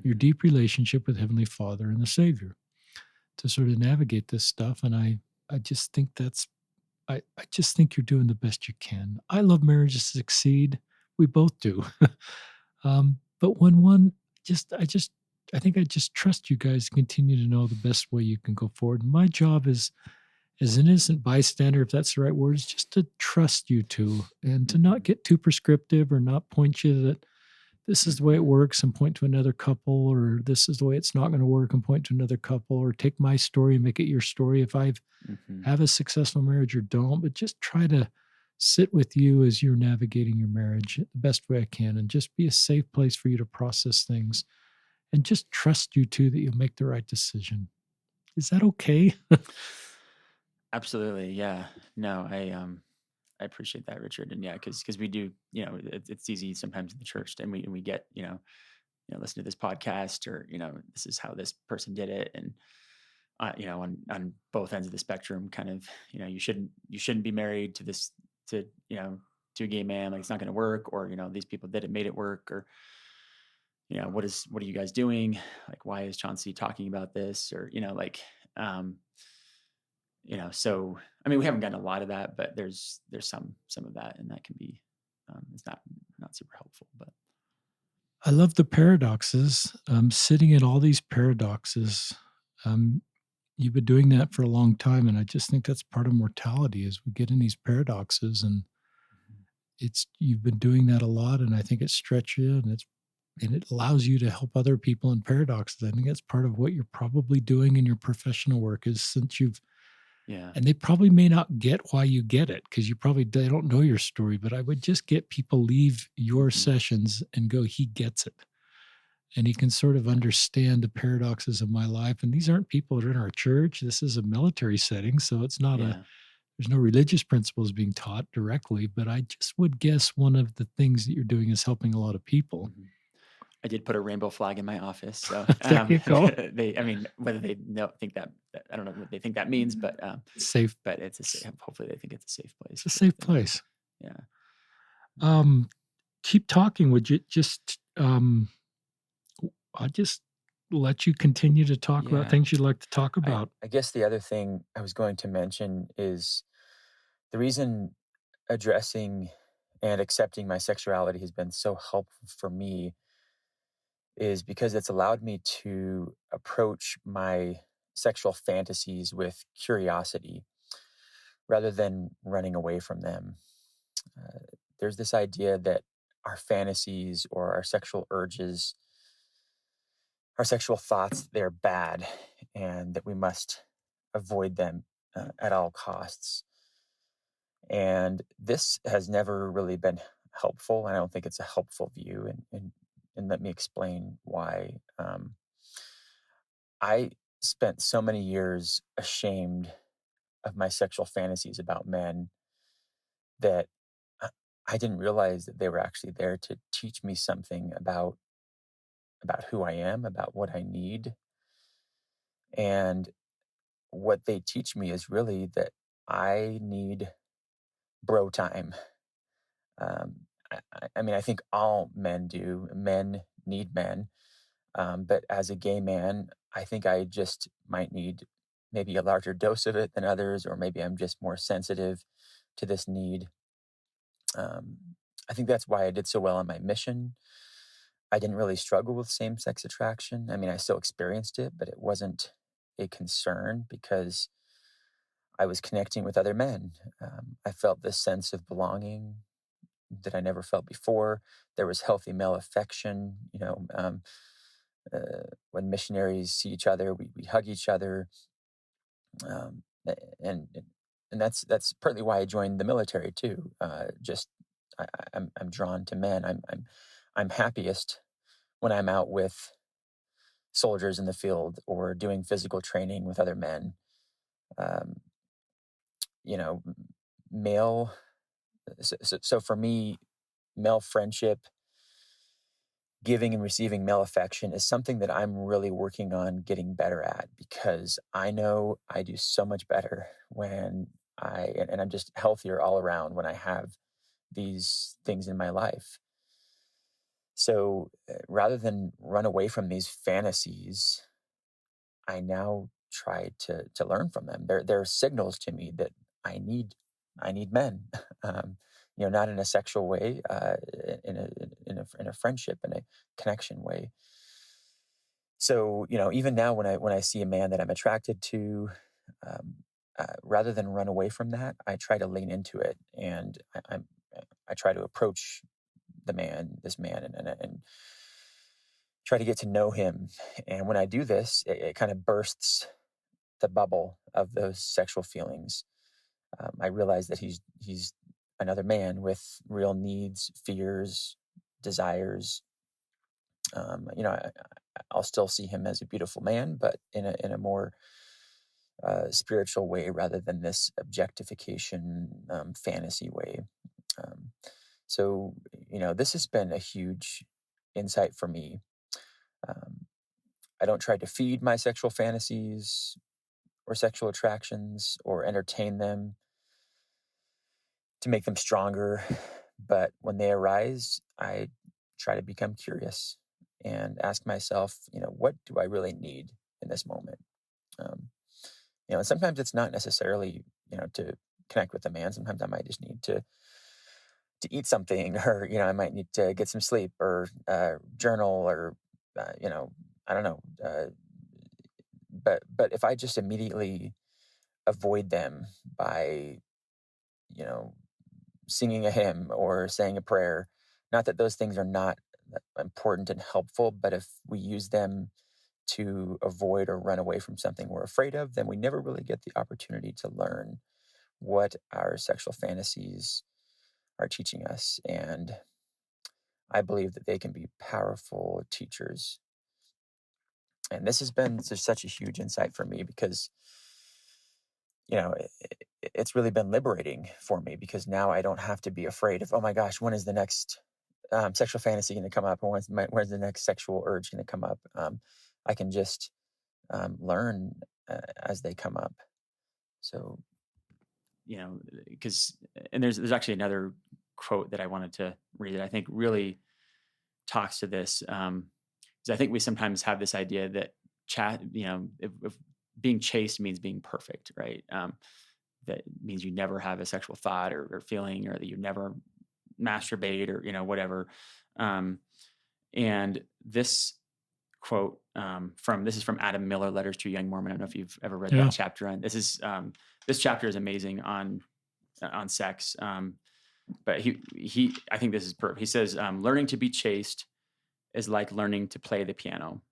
Speaker 1: your
Speaker 2: Mhm.
Speaker 1: deep relationship with Heavenly Father and the Savior to sort of navigate this stuff. And I just think I just think you're doing the best you can. I love marriages to succeed. We both do. But when one just I think I just trust you guys to continue to know the best way you can go forward. My job is as an innocent bystander, if that's the right word, is just to trust you two and to not
Speaker 2: Mhm.
Speaker 1: get too prescriptive or not point you that this is the way it
Speaker 2: Mhm.
Speaker 1: works and point to another couple, or this is the way it's not going to work and point to another couple, or take my story and make it your story if I
Speaker 2: Mhm.
Speaker 1: have a successful marriage or don't, but just try to sit with you as you're navigating your marriage the best way I can and just be a safe place for you to process things and just trust you too that you'll make the right decision. Is that okay?
Speaker 2: Absolutely, yeah. No, I appreciate that, Richard, and yeah, because we do, it's easy sometimes in the church, and we get, listen to this podcast, or this is how this person did it, and on both ends of the spectrum, kind of, you shouldn't be married to this, to to a gay man, like it's not going to work, or these people did it, made it work, or what are you guys doing, like why is Chauncey talking about this, or um so I mean, we haven't gotten a lot of that, but there's some of that, and that can be, it's not super helpful, but
Speaker 1: I love the paradoxes. Sitting in all these paradoxes. Um, you've been doing that for a long time, and I just think that's part of mortality is we get in these paradoxes, and
Speaker 2: Mhm.
Speaker 1: it's you've been doing that a lot, and I think it stretches you, and it allows you to help other people in paradoxes. I think that's part of what you're probably doing in your professional work is since you've
Speaker 2: Yeah.
Speaker 1: and they probably may not get why you get it because they don't know your story, but I would just get people leave your
Speaker 2: Hmm.
Speaker 1: sessions and go, he gets it. And he can sort of
Speaker 2: Yeah.
Speaker 1: understand the paradoxes of my life. And these aren't people that are in our church. This is a military setting. So
Speaker 2: Yeah.
Speaker 1: there's no religious principles being taught directly, but I just would guess one of the things that you're doing is helping a lot of people.
Speaker 2: Hmm. I did put a rainbow flag in my office, so
Speaker 1: There you go.
Speaker 2: I mean, whether they know think that I don't know what they think that means,
Speaker 1: Safe.
Speaker 2: but it's a safe, hopefully they think it's a safe
Speaker 1: It's
Speaker 2: place
Speaker 1: a
Speaker 2: to,
Speaker 1: safe place.
Speaker 2: yeah. Um,
Speaker 1: Um, keep talking. Would you just I'll just let you continue to talk about
Speaker 2: yeah.
Speaker 1: things you'd like to talk
Speaker 3: I
Speaker 1: about.
Speaker 3: I guess the other thing I was going to mention is the reason addressing and accepting my sexuality has been so helpful for me is because it's allowed me to approach my sexual fantasies with curiosity rather than running away from them. Uh, there's this idea that our fantasies or our sexual urges, our sexual thoughts, they're bad and that we must avoid them at all costs. And this has never really been helpful. And I don't think it's a helpful view. And let me explain why. I spent so many years ashamed of my sexual fantasies about men that I I didn't realize that they were actually there to teach me something about who I am, about what I need. And what they teach me is really that I need bro time. I mean, I think all men do. Men need men. But as a gay man, I think I just might need maybe a larger dose of it than others, or maybe I'm just more sensitive to this need. Um, I think that's why I did so well on my mission. I didn't really struggle with same sex attraction. I mean, I still experienced it, but it wasn't a concern because I was connecting with other men. I felt this sense of belonging that I never felt before. There was healthy male affection. When missionaries see each other, we hug each other, um, and and that's partly why I joined the military too. Just I'm drawn to men. I'm happiest when I'm out with soldiers in the field or doing physical training with other men. Um, you know, male, so for me, male friendship, giving and receiving male affection is something that I'm really working on getting better at, because I know I do so much better when and I'm just healthier all around when I have these things in my life. So rather than run away from these fantasies, I now try to learn from them. They're signals to me that I need men, um, not in a sexual way, in a friendship, in a connection way. So even now when I see a man that I'm attracted to, um, rather than run away from that, I try to lean into it, and I try to approach this man, and try to get to know him. And when I do this, it kind of bursts the bubble of those sexual feelings. I realize that he's another man with real needs, fears, desires. I'll still see him as a beautiful man, but in a more spiritual way rather than this objectification fantasy way. Um, so this has been a huge insight for me. Um, I don't try to feed my sexual fantasies or sexual attractions or entertain them to make them stronger. But when they arise, I try to become curious and ask myself, what do I really need in this moment? Um, and sometimes it's not necessarily, to connect with a man. Sometimes I might just need to eat something, or I might need to get some sleep, or journal, or I don't know. But if I just immediately avoid them by you know singing a hymn or saying a prayer, not that those things are not important and helpful, but if we use them to avoid or run away from something we're afraid of, then we never really get the opportunity to learn what our sexual fantasies are teaching us. And I believe that they can be powerful teachers. And this has been such a huge insight for me, because it's really been liberating for me, because now I don't have to be afraid of, oh my gosh, when is the next sexual fantasy going to come up, or when's the next sexual urge going to come up. I can just learn as they come up. So
Speaker 2: because and there's actually another quote that I wanted to read that I think really talks to this. Because I think we sometimes have this idea that if being chaste means being perfect, right? That means you never have a sexual thought or feeling, or that you never masturbate, or whatever. Um, and this quote this is from Adam Miller, Letters to a Young Mormon. I don't know if you've ever read that
Speaker 1: Yeah.
Speaker 2: chapter. On this chapter is amazing on sex. But he I think this is perfect. He says, learning to be chaste is like learning to play the piano.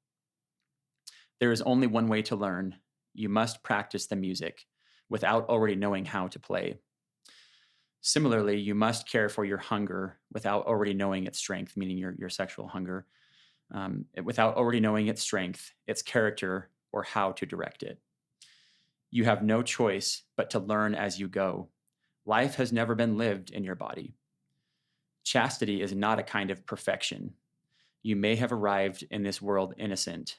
Speaker 2: There is only one way to learn. You must practice the music without already knowing how to play. Similarly, you must care for your hunger without already knowing its strength, meaning your sexual hunger, without already knowing its strength, its character, or how to direct it. You have no choice but to learn as you go. Life has never been lived in your body. Chastity is not a kind of perfection. You may have arrived in this world innocent,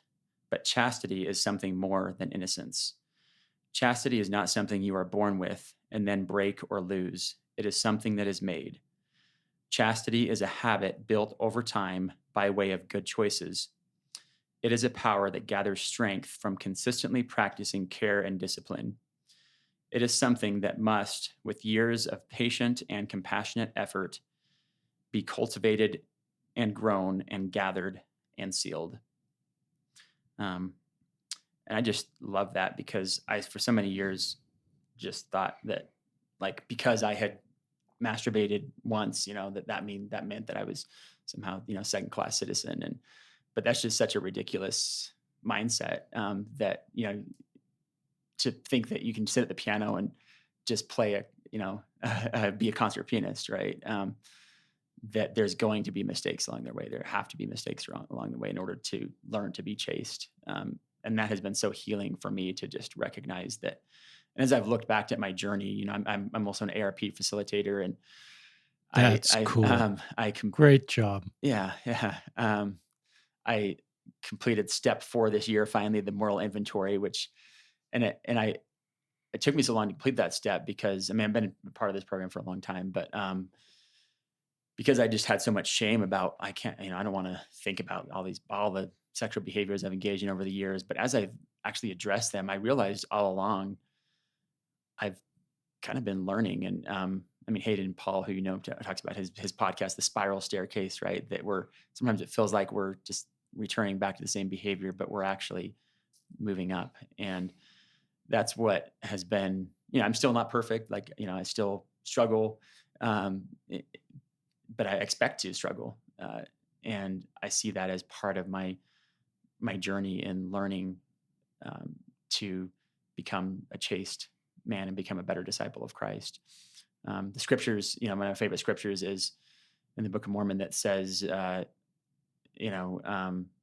Speaker 2: but chastity is something more than innocence. Chastity is not something you are born with and then break or lose. It is something that is made. Chastity is a habit built over time by way of good choices. It is a power that gathers strength from consistently practicing care and discipline. It is something that must, with years of patient and compassionate effort, be cultivated and grown and gathered and sealed. And I just love that, because I, for so many years, just thought that, like, because I had masturbated once, that meant that I was somehow, second class citizen. But that's just such a ridiculous mindset, that, to think that you can sit at the piano and just play be a concert pianist, right? That there's going to be mistakes along their way. There have to be mistakes along the way in order to learn to be chaste. And that has been so healing for me, to just recognize that And as I've looked back at my journey, I'm also an ARP facilitator, and
Speaker 1: That's cool.
Speaker 2: I com
Speaker 1: Great job.
Speaker 2: yeah, yeah. I completed step 4 this year, finally, the moral inventory, which and I it took me so long to complete that step because, I mean, I've been a part of this program for a long time, but, because I just had so much shame about I can't, I don't wanna think about all the sexual behaviors I've engaged in over the years, but as I've actually addressed them, I realized all along I've kind of been learning. And I mean, Hayden Paul, who talks about his podcast, The Spiral Staircase, right? That we're sometimes it feels like we're just returning back to the same behavior, but we're actually moving up. And that's what has been, I'm still not perfect. Like, I still struggle, um, i- but I expect to struggle. And I see that as part of my journey in learning, um, to become a chaste man and become a better disciple of Christ. The scriptures, one of my favorite scriptures is in the Book of Mormon that says,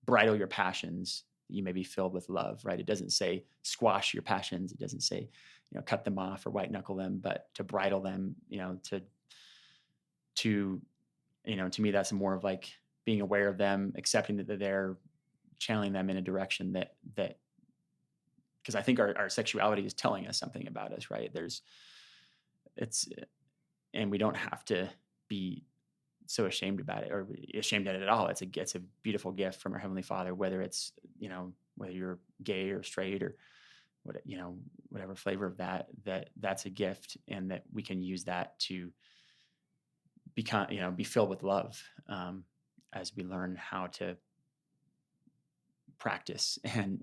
Speaker 2: bridle your passions, that you may be filled with love, right? It doesn't say squash your passions. It doesn't say, cut them off or white knuckle them, but to bridle them, to, to me, that's more of like being aware of them, accepting that they're there, channeling them in a direction that because I think our sexuality is telling us something about us, right? It's, and we don't have to be so ashamed about it or ashamed at it at all. It's a beautiful gift from our Heavenly Father, whether it's, whether you're gay or straight or whatever flavor of that's a gift, and that we can use that to become, be filled with love, as we learn how to practice. And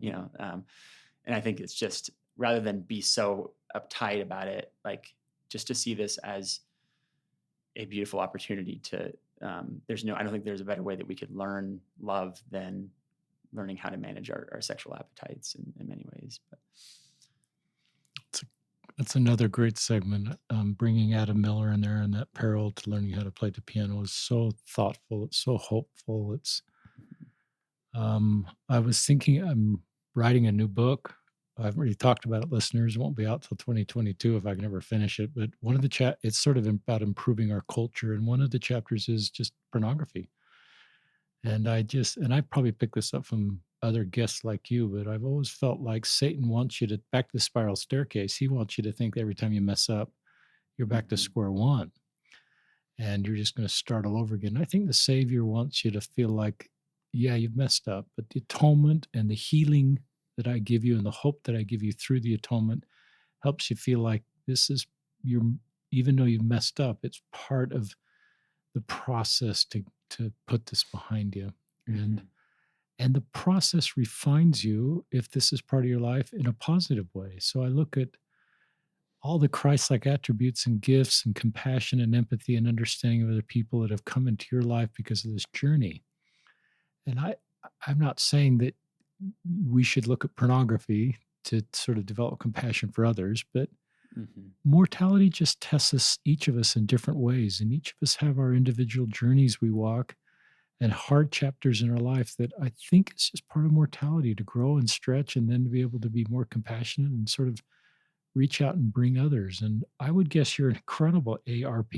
Speaker 2: I think it's just, rather than be so uptight about it, like, just to see this as a beautiful opportunity to, I don't think there's a better way that we could learn love than learning how to manage our sexual appetites in many ways. But
Speaker 1: It's that's another great segment. Bringing Adam Miller in there and that parallel to learning how to play the piano is so thoughtful. It's so hopeful. I was thinking I'm writing a new book. I haven't really talked about it, listeners. It won't be out till 2022 if I can ever finish it. But one of the it's sort of about improving our culture, and one of the chapters is just pornography. And I probably picked this up from other guests like you, but I've always felt like Satan wants you to back to the spiral staircase. He wants you to think that every time you mess up, you're back to
Speaker 2: mhm,
Speaker 1: square one and you're just going to start all over again. I think the Savior wants you to feel like, yeah, you've messed up, but the atonement and the healing that I give you and the hope that I give you through the atonement helps you feel like this is your, even though you've messed up, it's part of the process to put this behind you. And
Speaker 2: mhm,
Speaker 1: and the process refines you if this is part of your life in a positive way. So I look at all the Christ-like attributes and gifts and compassion and empathy and understanding of other people that have come into your life because of this journey. And I'm not saying that we should look at pornography to sort of develop compassion for others, but
Speaker 2: mhm,
Speaker 1: mortality just tests us, each of us, in different ways. And each of us have our individual journeys we walk and hard chapters in our life that I think is just part of mortality, to grow and stretch and then to be able to be more compassionate and sort of reach out and bring others. And I would guess you're an incredible ARP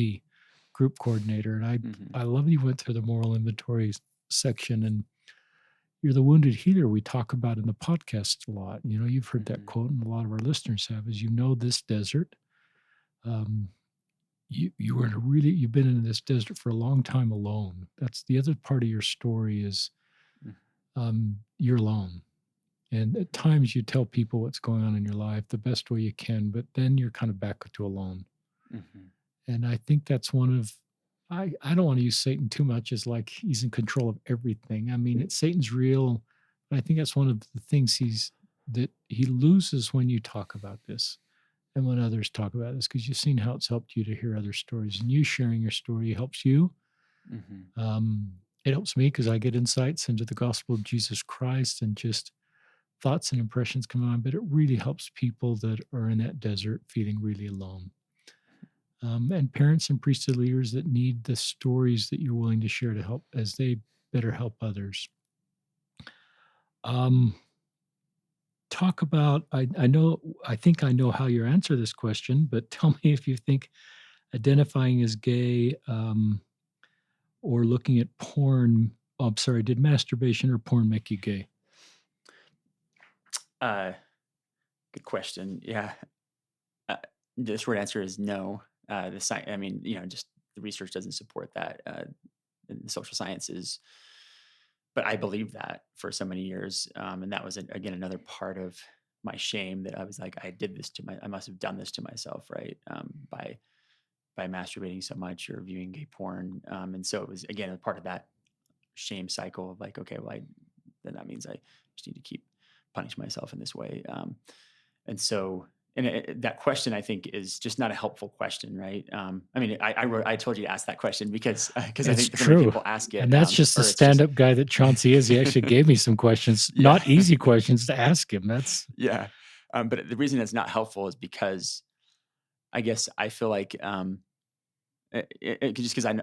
Speaker 1: group coordinator. And
Speaker 2: mhm,
Speaker 1: I love that you went through the moral inventory section, and you're the wounded healer we talk about in the podcast a lot. You've heard that
Speaker 2: mhm,
Speaker 1: quote, and a lot of our listeners have, is, this desert. Um, you were in a really you've been in this desert for a long time alone. That's the other part of your story is,
Speaker 2: mhm,
Speaker 1: you're alone. And at times you tell people what's going on in your life the best way you can, but then you're kind of back to alone.
Speaker 2: mhm,
Speaker 1: And I think that's one of I don't want to use Satan too much as like he's in control of everything. I mean, Satan's real, but I think that's one of the things that he loses when you talk about this and when others talk about this, because you've seen how it's helped you to hear other stories, and you sharing your story helps you.
Speaker 2: mhm,
Speaker 1: Um, it helps me because I get insights into the gospel of Jesus Christ and just thoughts and impressions come on, but it really helps people that are in that desert feeling really alone. And parents and priesthood leaders that need the stories that you're willing to share to help as they better help others. Um, talk about, I think I know how you answer this question, but tell me if you think identifying as gay, or looking at porn, oh, I'm sorry, did masturbation or porn make you gay?
Speaker 2: Uh, Good question. Yeah. Uh, the short answer is no. I mean, just the research doesn't support that. In the social sciences, but I believed that for so many years, and that was again another part of my shame that I was like, I must have done this to myself, right? By masturbating so much or viewing gay porn, and so it was again a part of that shame cycle of like, okay, well, then that means I just need to keep punish myself in this way. And so, that question I think is just not a helpful question, right? I mean, I told you to ask that question because I
Speaker 1: It's
Speaker 2: think so many
Speaker 1: true.
Speaker 2: people ask
Speaker 1: And
Speaker 2: it,
Speaker 1: that's just the
Speaker 2: or it's just
Speaker 1: stand-up guy that Chauncey is. He actually gave me some questions,
Speaker 2: yeah,
Speaker 1: not easy questions to ask him. That's
Speaker 2: yeah. But the reason it's not helpful is because I guess I feel like just because and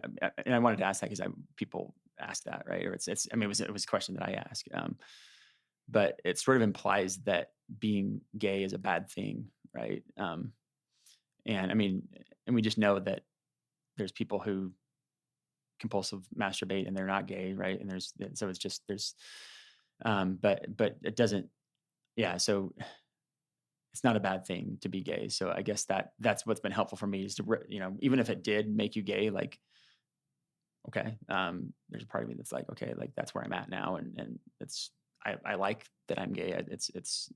Speaker 2: I wanted to ask that because people ask that, right? Or it's I mean it was a question that I ask. But it sort of implies that being gay is a bad thing, right? And I mean, and we just know that there's people who compulsive masturbate and they're not gay, right? And so it's just but it doesn't, yeah. So it's not a bad thing to be gay. So I guess that's what's been helpful for me is even if it did make you gay, like okay, there's a part of me that's like okay, like that's where I'm at now, and it's I like that I'm gay. It's it's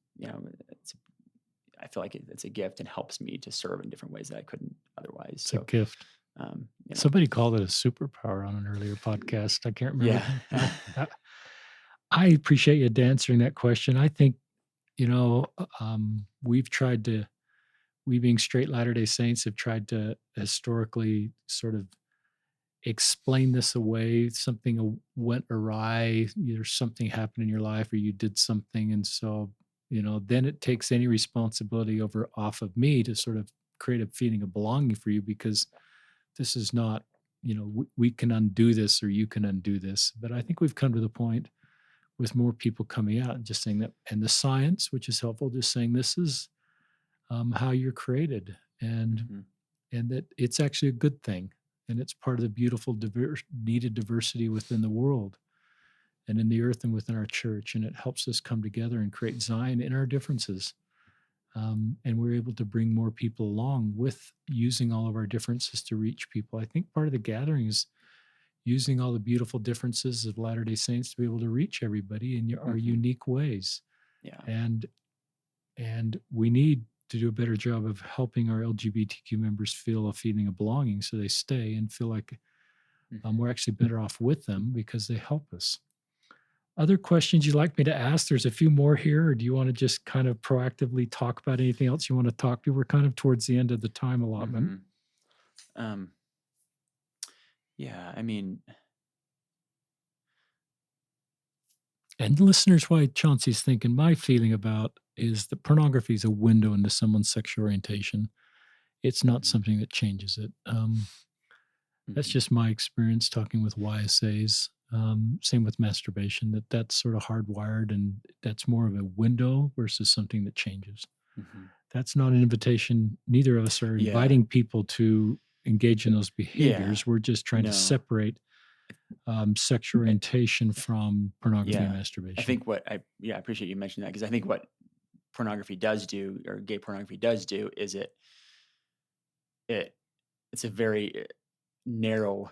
Speaker 2: I feel like it's a gift and helps me to serve in different ways that I couldn't otherwise.
Speaker 1: it's a
Speaker 2: So,
Speaker 1: gift.
Speaker 2: um, you know,
Speaker 1: Somebody called it a superpower on an earlier podcast. I can't remember.
Speaker 2: yeah,
Speaker 1: I appreciate you answering that question. I think, we've tried to we being straight Latter-day Saints have tried to historically sort of explain this away. Something went awry, either something happened in your life or you did something. And so, then it takes any responsibility off of me to sort of create a feeling of belonging for you because this is not, we can undo this or you can undo this. But I think we've come to the point with more people coming out and just saying that, and the science, which is helpful, just saying this is how you're created, and
Speaker 2: mhm,
Speaker 1: that it's actually a good thing, and it's part of the beautiful needed diversity within the world and in the earth and within our church, and it helps us come together and create Zion in our differences. And we're able to bring more people along with using all of our differences to reach people. I think part of the gathering is using all the beautiful differences of Latter-day Saints to be able to reach everybody in our
Speaker 2: mhm,
Speaker 1: unique ways.
Speaker 2: yeah,
Speaker 1: And we need to do a better job of helping our LGBTQ members feel a feeling of belonging so they stay and feel like
Speaker 2: mhm.
Speaker 1: we're actually better off with them because they help us. Other questions you'd like me to ask? There's a few more here, or do you want to just kind of proactively talk about anything else you want to talk to? We're kind of towards the end of the time allotment.
Speaker 2: Mhm. Um, yeah, I mean,
Speaker 1: And listeners, why Chauncey's thinking my feeling about is that pornography is a window into someone's sexual orientation. It's not
Speaker 2: mhm,
Speaker 1: something that changes it. That's
Speaker 2: mhm,
Speaker 1: just my experience talking with YSAs. Same with masturbation, that's sort of hardwired and that's more of a window versus something that changes.
Speaker 2: mhm.
Speaker 1: That's not an invitation. Neither of us are
Speaker 2: Yeah,
Speaker 1: inviting people to engage in those
Speaker 2: yeah,
Speaker 1: behaviors. We're just trying to
Speaker 2: no,
Speaker 1: separate sexual
Speaker 2: I,
Speaker 1: orientation from pornography and
Speaker 2: yeah. I
Speaker 1: masturbation.
Speaker 2: think I appreciate you mentioning that because I think what pornography does do or gay pornography does do is it it's a very narrow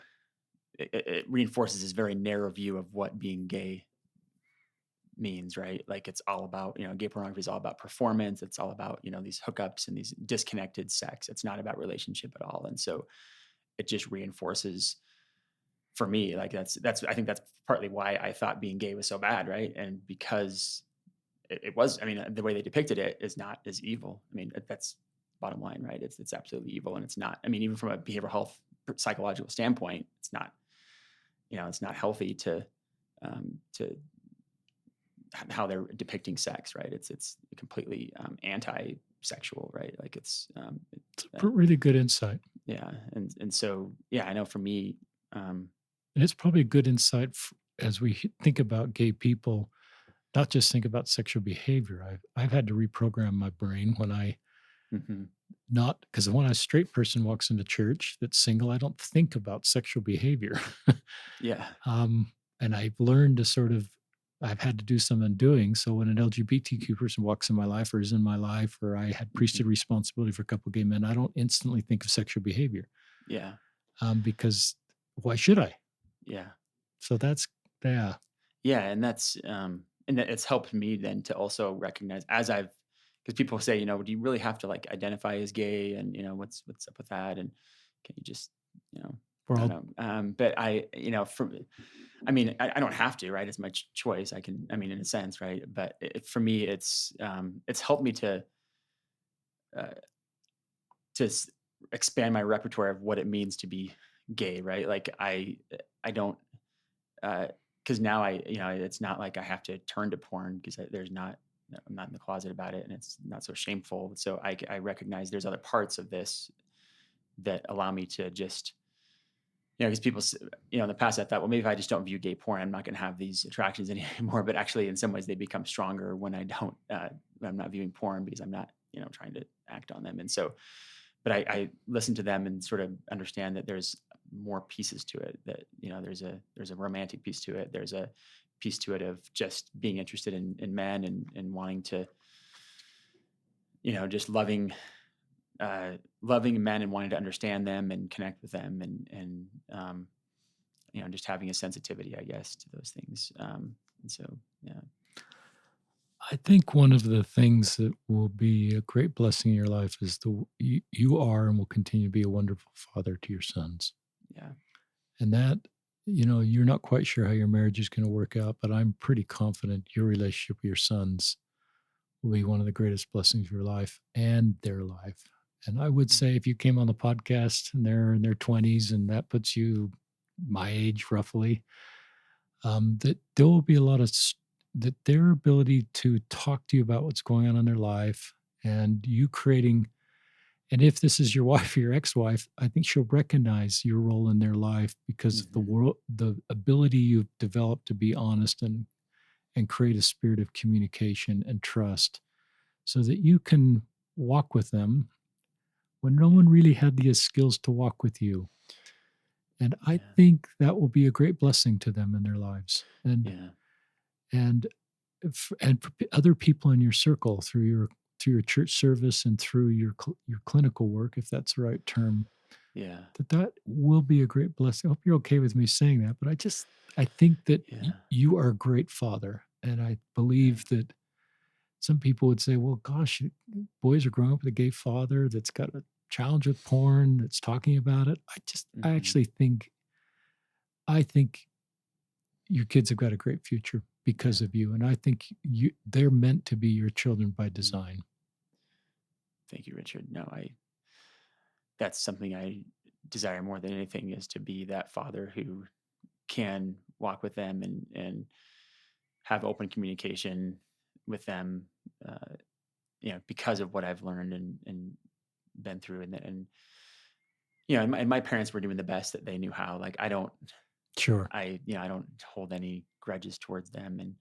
Speaker 2: it reinforces this very narrow view of what being gay means, right? Like it's all about, gay pornography is all about performance. It's all about, these hookups and these disconnected sex. It's not about relationship at all. And so it just reinforces for me, like I think that's partly why I thought being gay was so bad, right? And because it was, I mean, the way they depicted it is not as evil. I mean, that's bottom line, right? It's absolutely evil. And it's not, I mean, even from a behavioral health psychological standpoint, it's not, it's not healthy to how they're depicting sex, right? It's completely anti-sexual, right? Like
Speaker 1: Really good insight.
Speaker 2: yeah, and so yeah, I know for me, um,
Speaker 1: And it's probably a good insight as we think about gay people. not just think about sexual behavior. I've had to reprogram my brain when I
Speaker 2: Hmm.
Speaker 1: not because when a straight person walks into church that's single, I don't think about sexual behavior.
Speaker 2: Yeah.
Speaker 1: um, and I've learned to sort of I've had to do some undoing. So when an LGBTQ person walks in my life or is in my life, or I had
Speaker 2: Hmm.
Speaker 1: priesthood responsibility for a couple of gay men, I don't instantly think of sexual behavior
Speaker 2: Yeah.
Speaker 1: because why should I?
Speaker 2: Yeah.
Speaker 1: So that's yeah,
Speaker 2: Yeah, and and that it's helped me then to also recognize as I've because people say, do you really have to like identify as gay and what's up with that and can you just, you know,
Speaker 1: we're
Speaker 2: I don't
Speaker 1: all
Speaker 2: know. But I mean, I don't have to, right? It's my choice. I mean, in a sense, right? But for me, it's helped me uh, to expand my repertoire of what it means to be gay, right? Like I don't because now it's not like I have to turn to porn because there's not, I'm not in the closet about it and it's not so shameful. So I recognize there's other parts of this that allow me to just, because people, in the past I thought, well, maybe if I just don't view gay porn, I'm not going to have these attractions anymore. But actually, in some ways, they become stronger when I'm not viewing porn because I'm not, trying to act on them. And so, but I listen to them and sort of understand that there's more pieces to it. That there's a romantic piece to it. There's a piece to it of just being interested in men and wanting to just loving men and wanting to understand them and connect with them and just having a sensitivity, I guess, to those things. And so yeah.
Speaker 1: I think one of the things that will be a great blessing in your life is you are and will continue to be a wonderful father to your sons.
Speaker 2: Yeah.
Speaker 1: And that, you're not quite sure how your marriage is going to work out, but I'm pretty confident your relationship with your sons will be one of the greatest blessings of your life and their life. And I would say if you came on the podcast and they're in their 20s and that puts you my age roughly, that there will be a lot of that their ability to talk to you about what's going on in their life and you creating and if this is your wife or your ex-wife, I think she'll recognize your role in their life because of
Speaker 2: Hmm.
Speaker 1: the ability you've developed to be honest and create a spirit of communication and trust so that you can walk with them when no
Speaker 2: Yeah.
Speaker 1: one really had the skills to walk with you. And I
Speaker 2: Yeah.
Speaker 1: think that will be a great blessing to them in their lives.
Speaker 2: Yeah.
Speaker 1: And for other people in your circle through your church service and through your clinical work, if that's the right term,
Speaker 2: Yeah.
Speaker 1: that will be a great blessing. I hope you're okay with me saying that, but I think that
Speaker 2: Yeah.
Speaker 1: you are a great father, and I
Speaker 2: Yeah.
Speaker 1: believe that some people would say, "Well, gosh, boys are growing up with a gay father that's got a challenge with porn, that's talking about it." I
Speaker 2: Hmm.
Speaker 1: actually think your kids have got a great future because
Speaker 2: Yeah.
Speaker 1: of you, and I think they're meant to be your children by
Speaker 2: Mm.
Speaker 1: design.
Speaker 2: Thank you, Richard. No, that's something I desire more than anything is to be that father who can walk with them and have open communication with them, uh, because of what I've learned and been through and and my parents were doing the best that they knew how. Like
Speaker 1: Sure.
Speaker 2: I don't hold any grudges towards them, and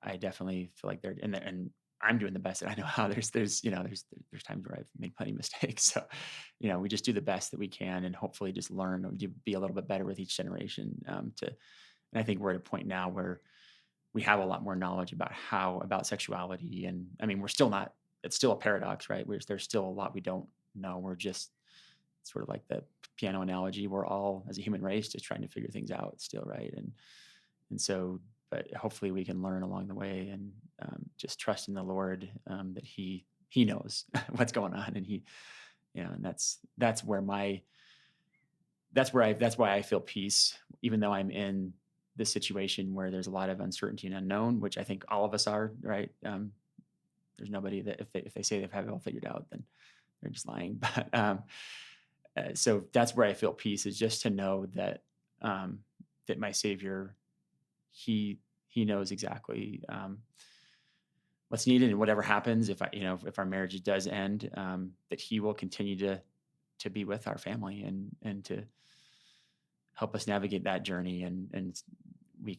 Speaker 2: I definitely feel like and I'm doing the best that I know how. There's times where I've made plenty of mistakes, so we just do the best that we can, and hopefully just learn or be a little bit better with each generation. And I think we're at a point now where we have a lot more knowledge about sexuality, and I mean we're still not. It's still a paradox, right? There's still a lot we don't know. We're just sort of like the piano analogy. We're all as a human race just trying to figure things out still, right? And so, but hopefully we can learn along the way and just trust in the Lord, that He knows what's going on, and and that's why I feel peace, even though I'm in this situation where there's a lot of uncertainty and unknown, which I think all of us are, right? There's nobody that if they say they've have it all figured out, then they're just lying. So that's where I feel peace is just to know that my Savior, he he knows exactly what's needed, and whatever happens, if our marriage does end, that he will continue to be with our family and to help us navigate that journey, and we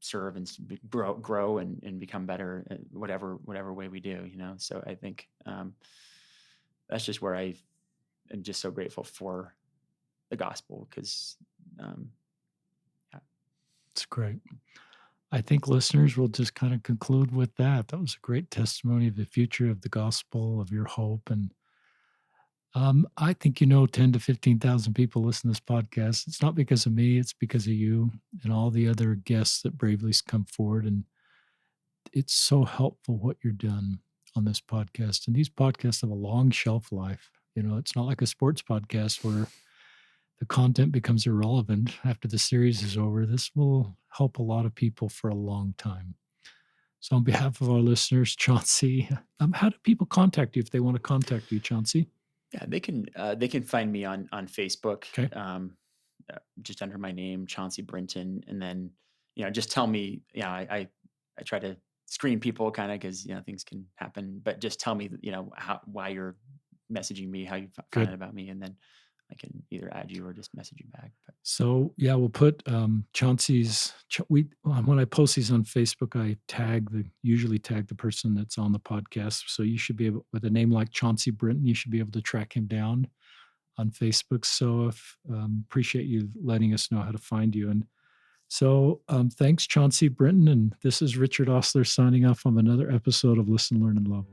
Speaker 2: serve and grow and become better, whatever way we do, you know. So I think that's just where I am just so grateful for the gospel because um, yeah,
Speaker 1: It's great. I think listeners will just kind of conclude with that. That was a great testimony of the future of the gospel, of your hope. And I think, 10 to 15,000 people listen to this podcast. It's not because of me, it's because of you and all the other guests that bravely come forward. And it's so helpful what you're doing on this podcast. And these podcasts have a long shelf life. It's not like a sports podcast where the content becomes irrelevant after the series is over. This will help a lot of people for a long time. So, on behalf of our listeners, Chauncey, how do people contact you if they want to contact you, Chauncey?
Speaker 2: yeah, they can find me on Facebook,
Speaker 1: Okay.
Speaker 2: just under my name, Chauncy Brinton, and then just tell me. I try to screen people kind of because things can happen, but just tell me how why you're messaging me, how you found
Speaker 1: Good.
Speaker 2: out about me, and then I can either add you or just message you back. But
Speaker 1: So yeah, we'll put Chauncey's. When I post these on Facebook, I usually tag the person that's on the podcast. So you should be able, with a name like Chauncy Brinton, you should be able to track him down on Facebook. So if appreciate you letting us know how to find you. And so thanks, Chauncey Brinton. And this is Richard Osler signing off on another episode of Listen, Learn, and Love.